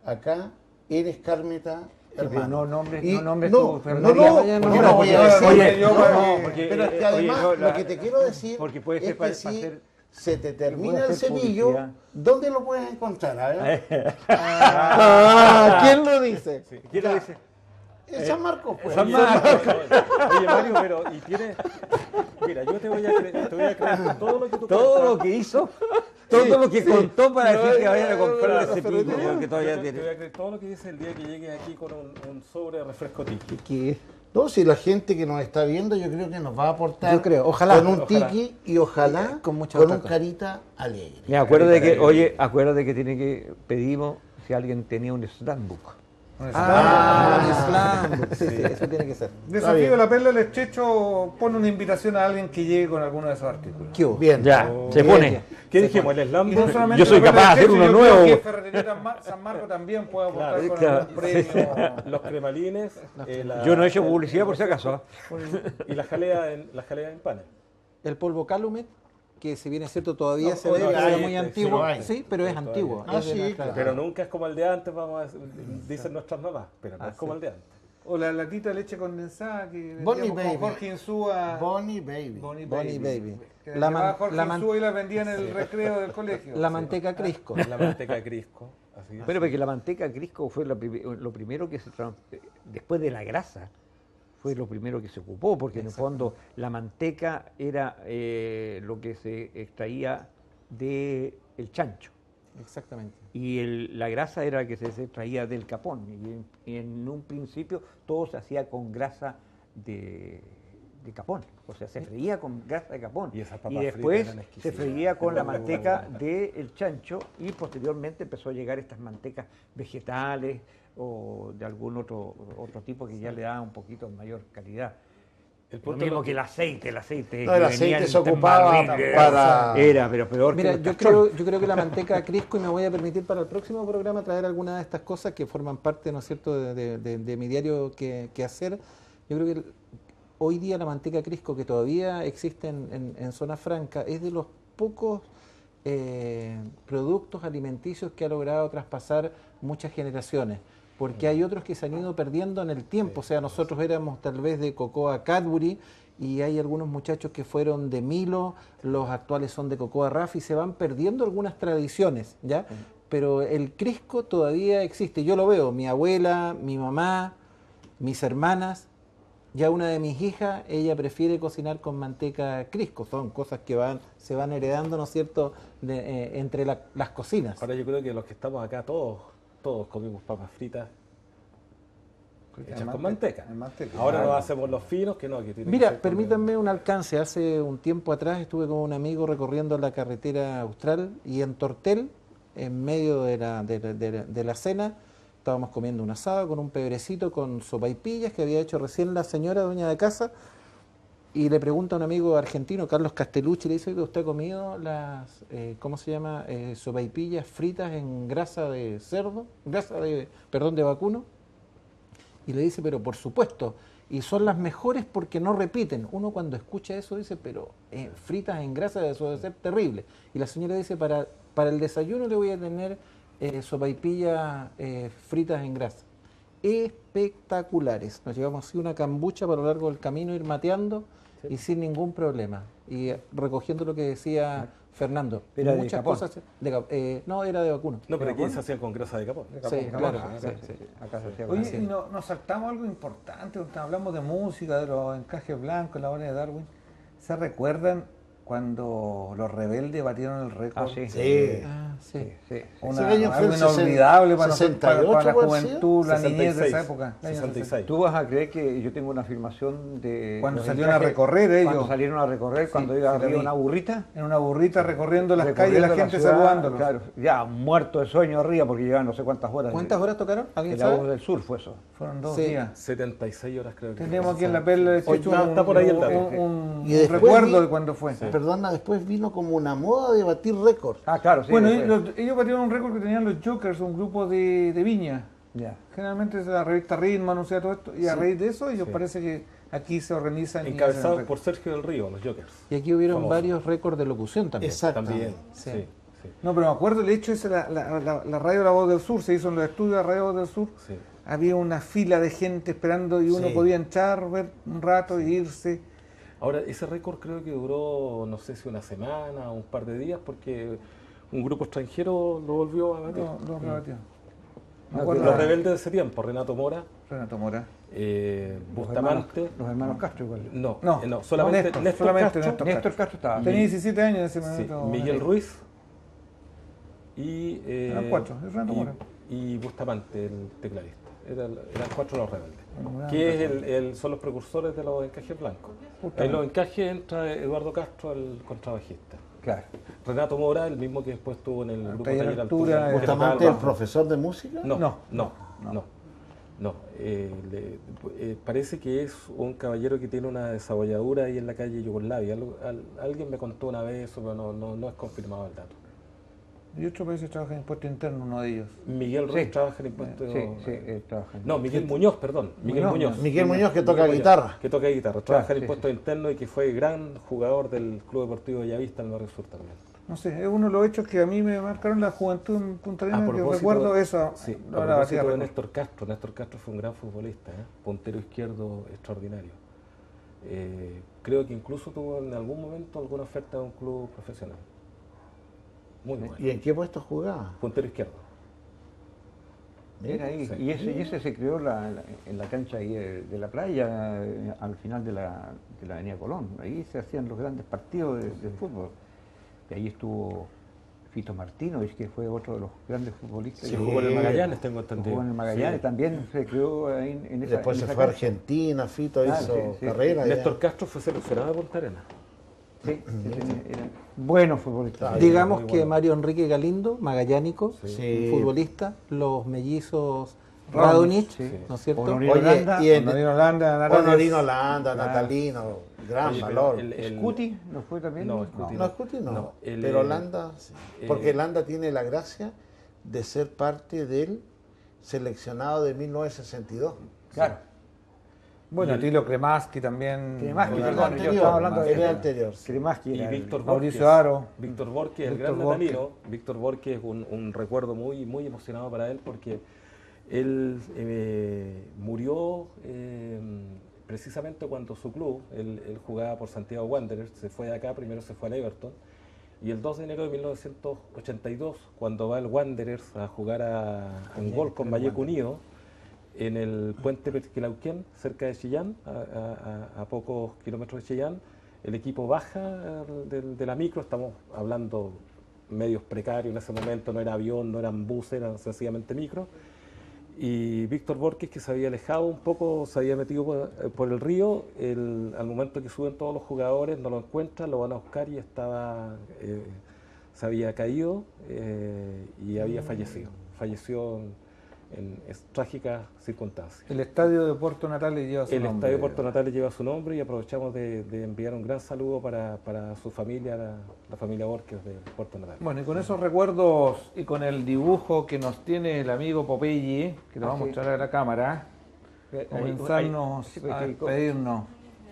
acá en Escármeta pero Hermano. no nombres- Y- no nombres no, tu no, ferretería. no, Vaya, yo no voy a no, decir. oye, yo- No, porque, pero es que oye, además no, lo que te quiero decir porque puede ser es que para si hacer- se te termina puede el hacer cepillo, publicidad. ¿dónde lo puedes encontrar? A ver. Ah, ¿quién lo dice? ¿Quién lo dice? En San Marcos, pues. San Marcos. Oye, Mario, pero y tienes... Mira, yo te voy a creer todo lo que tú Todo cuentas. lo que hizo, todo lo que contó para decir que vayan a no, comprar no, ese no, pico, no, porque Yo todavía te voy a tiene. creer todo lo que dice el día que llegue aquí con un sobre de refresco tiki. ¿Qué? No, si la gente que nos está viendo, yo creo que nos va a aportar Yo creo, ojalá. con un tiki y ojalá Con mucha con otra un cosa. Carita Alegre. Me acuerdo de que, oye, acuérdate que tiene que pedimos si alguien tenía un slambook. Islam. Sí, sí, eso tiene que ser. Desafío de la Perla del Estrecho pone una invitación a alguien que llegue con alguno de esos artículos. ¿Qué hubo? Bien. Ya, se pone. ¿Qué dijimos? El slam. Y no solamente Yo soy la Perla capaz de del hacer uno Estrecho, yo creo nuevo. que Ferretería San Marcos también puede aportar Claro, con claro. algún premio. Los cremalines. Yo no he hecho publicidad por si acaso. Y la jalea en panes. El polvo Calumet que si bien es cierto todavía No, se ve hoy que hay, es muy sí antiguo, lo hay. sí, pero es Sí, antiguo. todavía. es de Ah, sí, nuestra- claro. Pero nunca es como el de antes, dicen nuestras mamás, pero no Ah, es como sí. el de antes. O la latita de leche condensada que Bonnie vendíamos con Baby. Jorge Insúa. Bonnie Baby. Bonnie Bonnie Baby. Que La la man- Jorge la man- Insúa y la vendía en el recreo del colegio. La Sí. manteca Crisco. La manteca de Crisco. Así es. Pero porque la manteca Crisco fue lo primero que después de la grasa, fue lo primero que se ocupó, porque en el fondo la manteca era lo que se extraía del chancho. Exactamente. Y la grasa era la que se extraía del capón. Y en un principio todo se hacía con grasa de capón. O sea, se freía con grasa de capón. Y esas papas después fritas eran se exquisitas. freía con la manteca del chancho y posteriormente empezó a llegar estas mantecas vegetales o de algún otro tipo que ya le da un poquito mayor calidad. El Lo punto mismo es que el aceite No, el que venía aceite en se ocupaba barril, para... Era, pero peor Mira, que el yo castrol. creo que la manteca Crisco, y me voy a permitir para el próximo programa traer algunas de estas cosas que forman parte, ¿no es cierto?, de mi diario que hacer. Yo creo que hoy día la manteca Crisco, que todavía existe en Zona Franca, es de los pocos productos alimenticios que ha logrado traspasar muchas generaciones. Porque hay otros que se han ido perdiendo en el tiempo. O sea, nosotros éramos tal vez de Cocoa Cadbury y hay algunos muchachos que fueron de Milo, los actuales son de Cocoa Raff y se van perdiendo algunas tradiciones, ¿ya? Pero el Crisco todavía existe. Yo lo veo, mi abuela, mi mamá, mis hermanas, ya una de mis hijas, ella prefiere cocinar con manteca Crisco. Son cosas que se van heredando, ¿no es cierto?, entre las cocinas. Ahora yo creo que los que estamos acá todos comimos papas fritas hechas con manteca. En manteca. Ahora Claro. nos hacemos los finos, que no, que tienen que Mira, ser con- permítanme un alcance. Hace un tiempo atrás estuve con un amigo recorriendo la carretera austral y en Tortel, en medio de la cena, estábamos comiendo un asado con un pebrecito con sopaipillas que había hecho recién la señora dueña de casa y le pregunta a un amigo argentino, Carlos Castellucci, le dice: oiga, ¿usted ha comido las, ¿cómo se llama? Sopaipillas fritas en grasa de cerdo, de vacuno? Y le dice: pero por supuesto, y son las mejores porque no repiten. Uno cuando escucha eso dice: pero fritas en grasa, eso debe ser terrible. Y la señora dice: para el desayuno le voy a tener sopaipillas fritas en grasa. Espectaculares. Nos llevamos así una cambucha para lo largo del camino, ir mateando y sin ningún problema. Y recogiendo lo que decía Fernando. ¿Era de muchas capón? cosas. No, era de vacuno. No, pero aquí se hacían con grasa de capón. Sí, claro. sí. Acá se hacía Oye, así. y nos saltamos algo importante, cuando hablamos de música, de los encajes blancos, la obra de Darwin. ¿Se recuerdan cuando los Rebeldes batieron el récord? Ah, sí. Sí. Ah, sí. Sí, sí. Una, Ese año fue algo el inolvidable para, nosotros, 68, para la ¿cuál ha sido? juventud, la niñez de 66, esa época. el año 66. Tú vas a creer que yo tengo una afirmación de... Cuando los salieron a encajes- recorrer ellos. Cuando salieron a recorrer, cuando iba sí, la arriba vi. una burrita. En una burrita recorriendo las calles, recorriendo la gente ciudad, saludándolos. Claro, ya muerto de sueño arriba porque llevaban no sé cuántas horas. ¿Cuántas horas tocaron? ¿Alguien De la voz sabe? del sur fue eso. Fueron 2 Sí. días. 76 horas creo que. Tenemos aquí en la perla de Checho está por ahí el dato. un Y después recuerdo vi- de cuando fue. Perdona, después vino como una moda de batir récords. Ah, claro, sí. Bueno, después. ellos batieron un récord que tenían los Jokers, un grupo de Viña. Ya. Generalmente es la revista Ritmo, anuncia todo esto. Y a raíz de eso, ellos parece que aquí se organizan. y hacen Encabezados récord. por Sergio del Río, los Jokers. Y aquí hubieron Famoso. varios récords de locución también. Exacto. También. Sí. Sí, sí, No, pero me acuerdo el hecho ese, la radio La Voz del Sur, se hizo en los estudios de Radio Voz del Sur. sí. Había una fila de gente esperando y uno Sí. podía entrar, ver un rato e irse. Ahora, ese récord creo que duró, no sé si una semana o un par de días, porque un grupo extranjero lo volvió a batir. Lo rebatió. Me No, acuerdo Los de rebeldes de ese tiempo, Renato Mora, Renato Mora. Bustamante. Los hermanos Castro igual. No, solamente Néstor solamente Castro, Néstor Castro estaba. Tenía 17 años en ese sí, momento. Miguel Ruiz y, Eran 4, es Renato Mora. y Bustamante, el tecladista. Eran 4 los rebeldes. Bueno, Que es son los precursores de los encajes blancos. En los encajes entra Eduardo Castro, el contrabajista. Claro. Renato Mora, el mismo que después estuvo en el grupo Taller Taller Altura, Altura. que Justamente tocaba el bajo. profesor de música. No. Parece que es un caballero que tiene una desabolladura ahí en la calle Yugoslavia. Alguien me contó una vez eso, pero no es confirmado el dato. Y otro país trabaja en impuesto interno, uno de ellos. Miguel Ruiz trabaja en impuestos... Sí, él trabaja en- No, Miguel Muñoz, perdón. Miguel Muñoz. Miguel Muñoz que toca Muñoz, guitarra. Que toca guitarra. Trabaja en sí, impuestos internos y que fue gran jugador del Club Deportivo Bellavista en el Barrio Sur también. No sé, es uno de los hechos que a mí me marcaron la juventud en Punta Arenas, que recuerdo eso. Sí, no a la propósito batía de récord. Néstor Castro. Néstor Castro fue un gran futbolista, puntero izquierdo extraordinario. Creo que incluso tuvo en algún momento alguna oferta de un club profesional. Muy bueno. ¿Y en qué puesto jugaba? Puntero izquierdo. Era ahí. Sí. Y ese se creó en la cancha ahí de la playa, al final de la Avenida Colón. Ahí se hacían los grandes partidos de fútbol. Y ahí estuvo Fito Martínez, que fue otro de los grandes futbolistas. Sí. que Jugó en el Magallanes, tengo entendido. jugó en el Magallanes, Sí. también se creó ahí en esa Después en se esa fue a cancha. Argentina, Fito Ah, hizo sí, sí. carrera. ya. Néstor Castro fue seleccionado de Punta Arenas. Sí, eran buenos futbolistas. Está Digamos muy que bueno. Mario Enrique Galindo, magallánico, Sí. futbolista, los mellizos Radonich, Radonich, sí. ¿no es cierto? Honorino Oye, Holanda, y en Honorino Holanda, Narales. Honorino Holanda, Natalino, gran Oye, pero valor. Scuti, ¿no fue también? No, Scuti No, Scuti no, No, el, pero Holanda, sí. eh, Porque Holanda tiene la gracia de ser parte del seleccionado de 1962. Claro. Bueno, Tilo Kremaski también. Kremaski, El perdón, yo anterior, estaba hablando de el anterior. sí. Kremaski Y era Víctor Mauricio Borges. Aro. Víctor Borges, el Víctor gran Borges. natalino. Víctor Borges es un recuerdo muy, muy emocionado para él porque él murió precisamente cuando su club, él jugaba por Santiago Wanderers, se fue de acá, primero se fue al Everton, y el 2 de enero de 1982, cuando va el Wanderers a jugar a Angol con Vallejo Unido, en el puente Petzquelauquén, cerca de Chillán, a pocos kilómetros de Chillán, el equipo baja de la micro, estamos hablando medios precarios en ese momento, no era avión, no eran buses, eran sencillamente micro, y Víctor Borges, que se había alejado un poco, se había metido por el río, al momento que suben todos los jugadores, no lo encuentran, lo van a buscar y se había caído y había fallecido. Falleció en trágicas circunstancias. El estadio de Puerto Natales lleva su El nombre. Estadio Puerto Natales lleva su nombre y aprovechamos de enviar un gran saludo para su familia, la familia Borges de Puerto Natales. Bueno, y con esos recuerdos y con el dibujo que nos tiene el amigo Popeye, que lo vamos a sí. mostrar a la cámara, comenzarnos sí, a sí, despedirnos.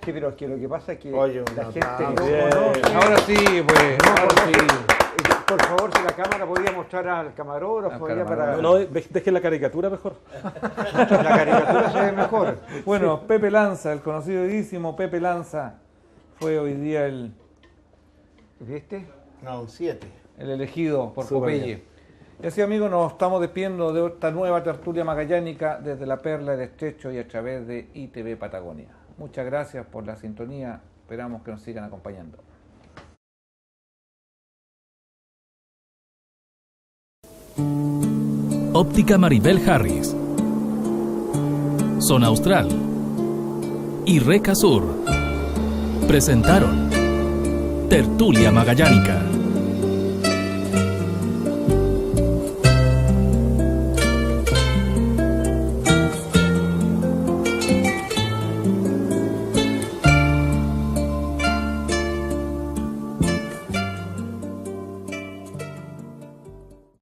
Sí, pero es que lo que pasa es que Oye, la un gente... aplauso. Ahora sí, pues, ahora sí. Por favor, si la cámara podía mostrar al camarógrafo, Al ya para... No, dejen la caricatura mejor. La caricatura se ve mejor. Bueno, Pepe Lanza, el conocidísimo Pepe Lanza, fue hoy día el ¿Viste? No, un 7. elegido por Súper Popeye. bien. Y así, amigos, nos estamos despidiendo de esta nueva tertulia magallánica desde la Perla del Estrecho y a través de ITV Patagonia. Muchas gracias por la sintonía. Esperamos que nos sigan acompañando. Óptica Maribel Harris, Zona Austral y Reca Sur presentaron Tertulia Magallánica.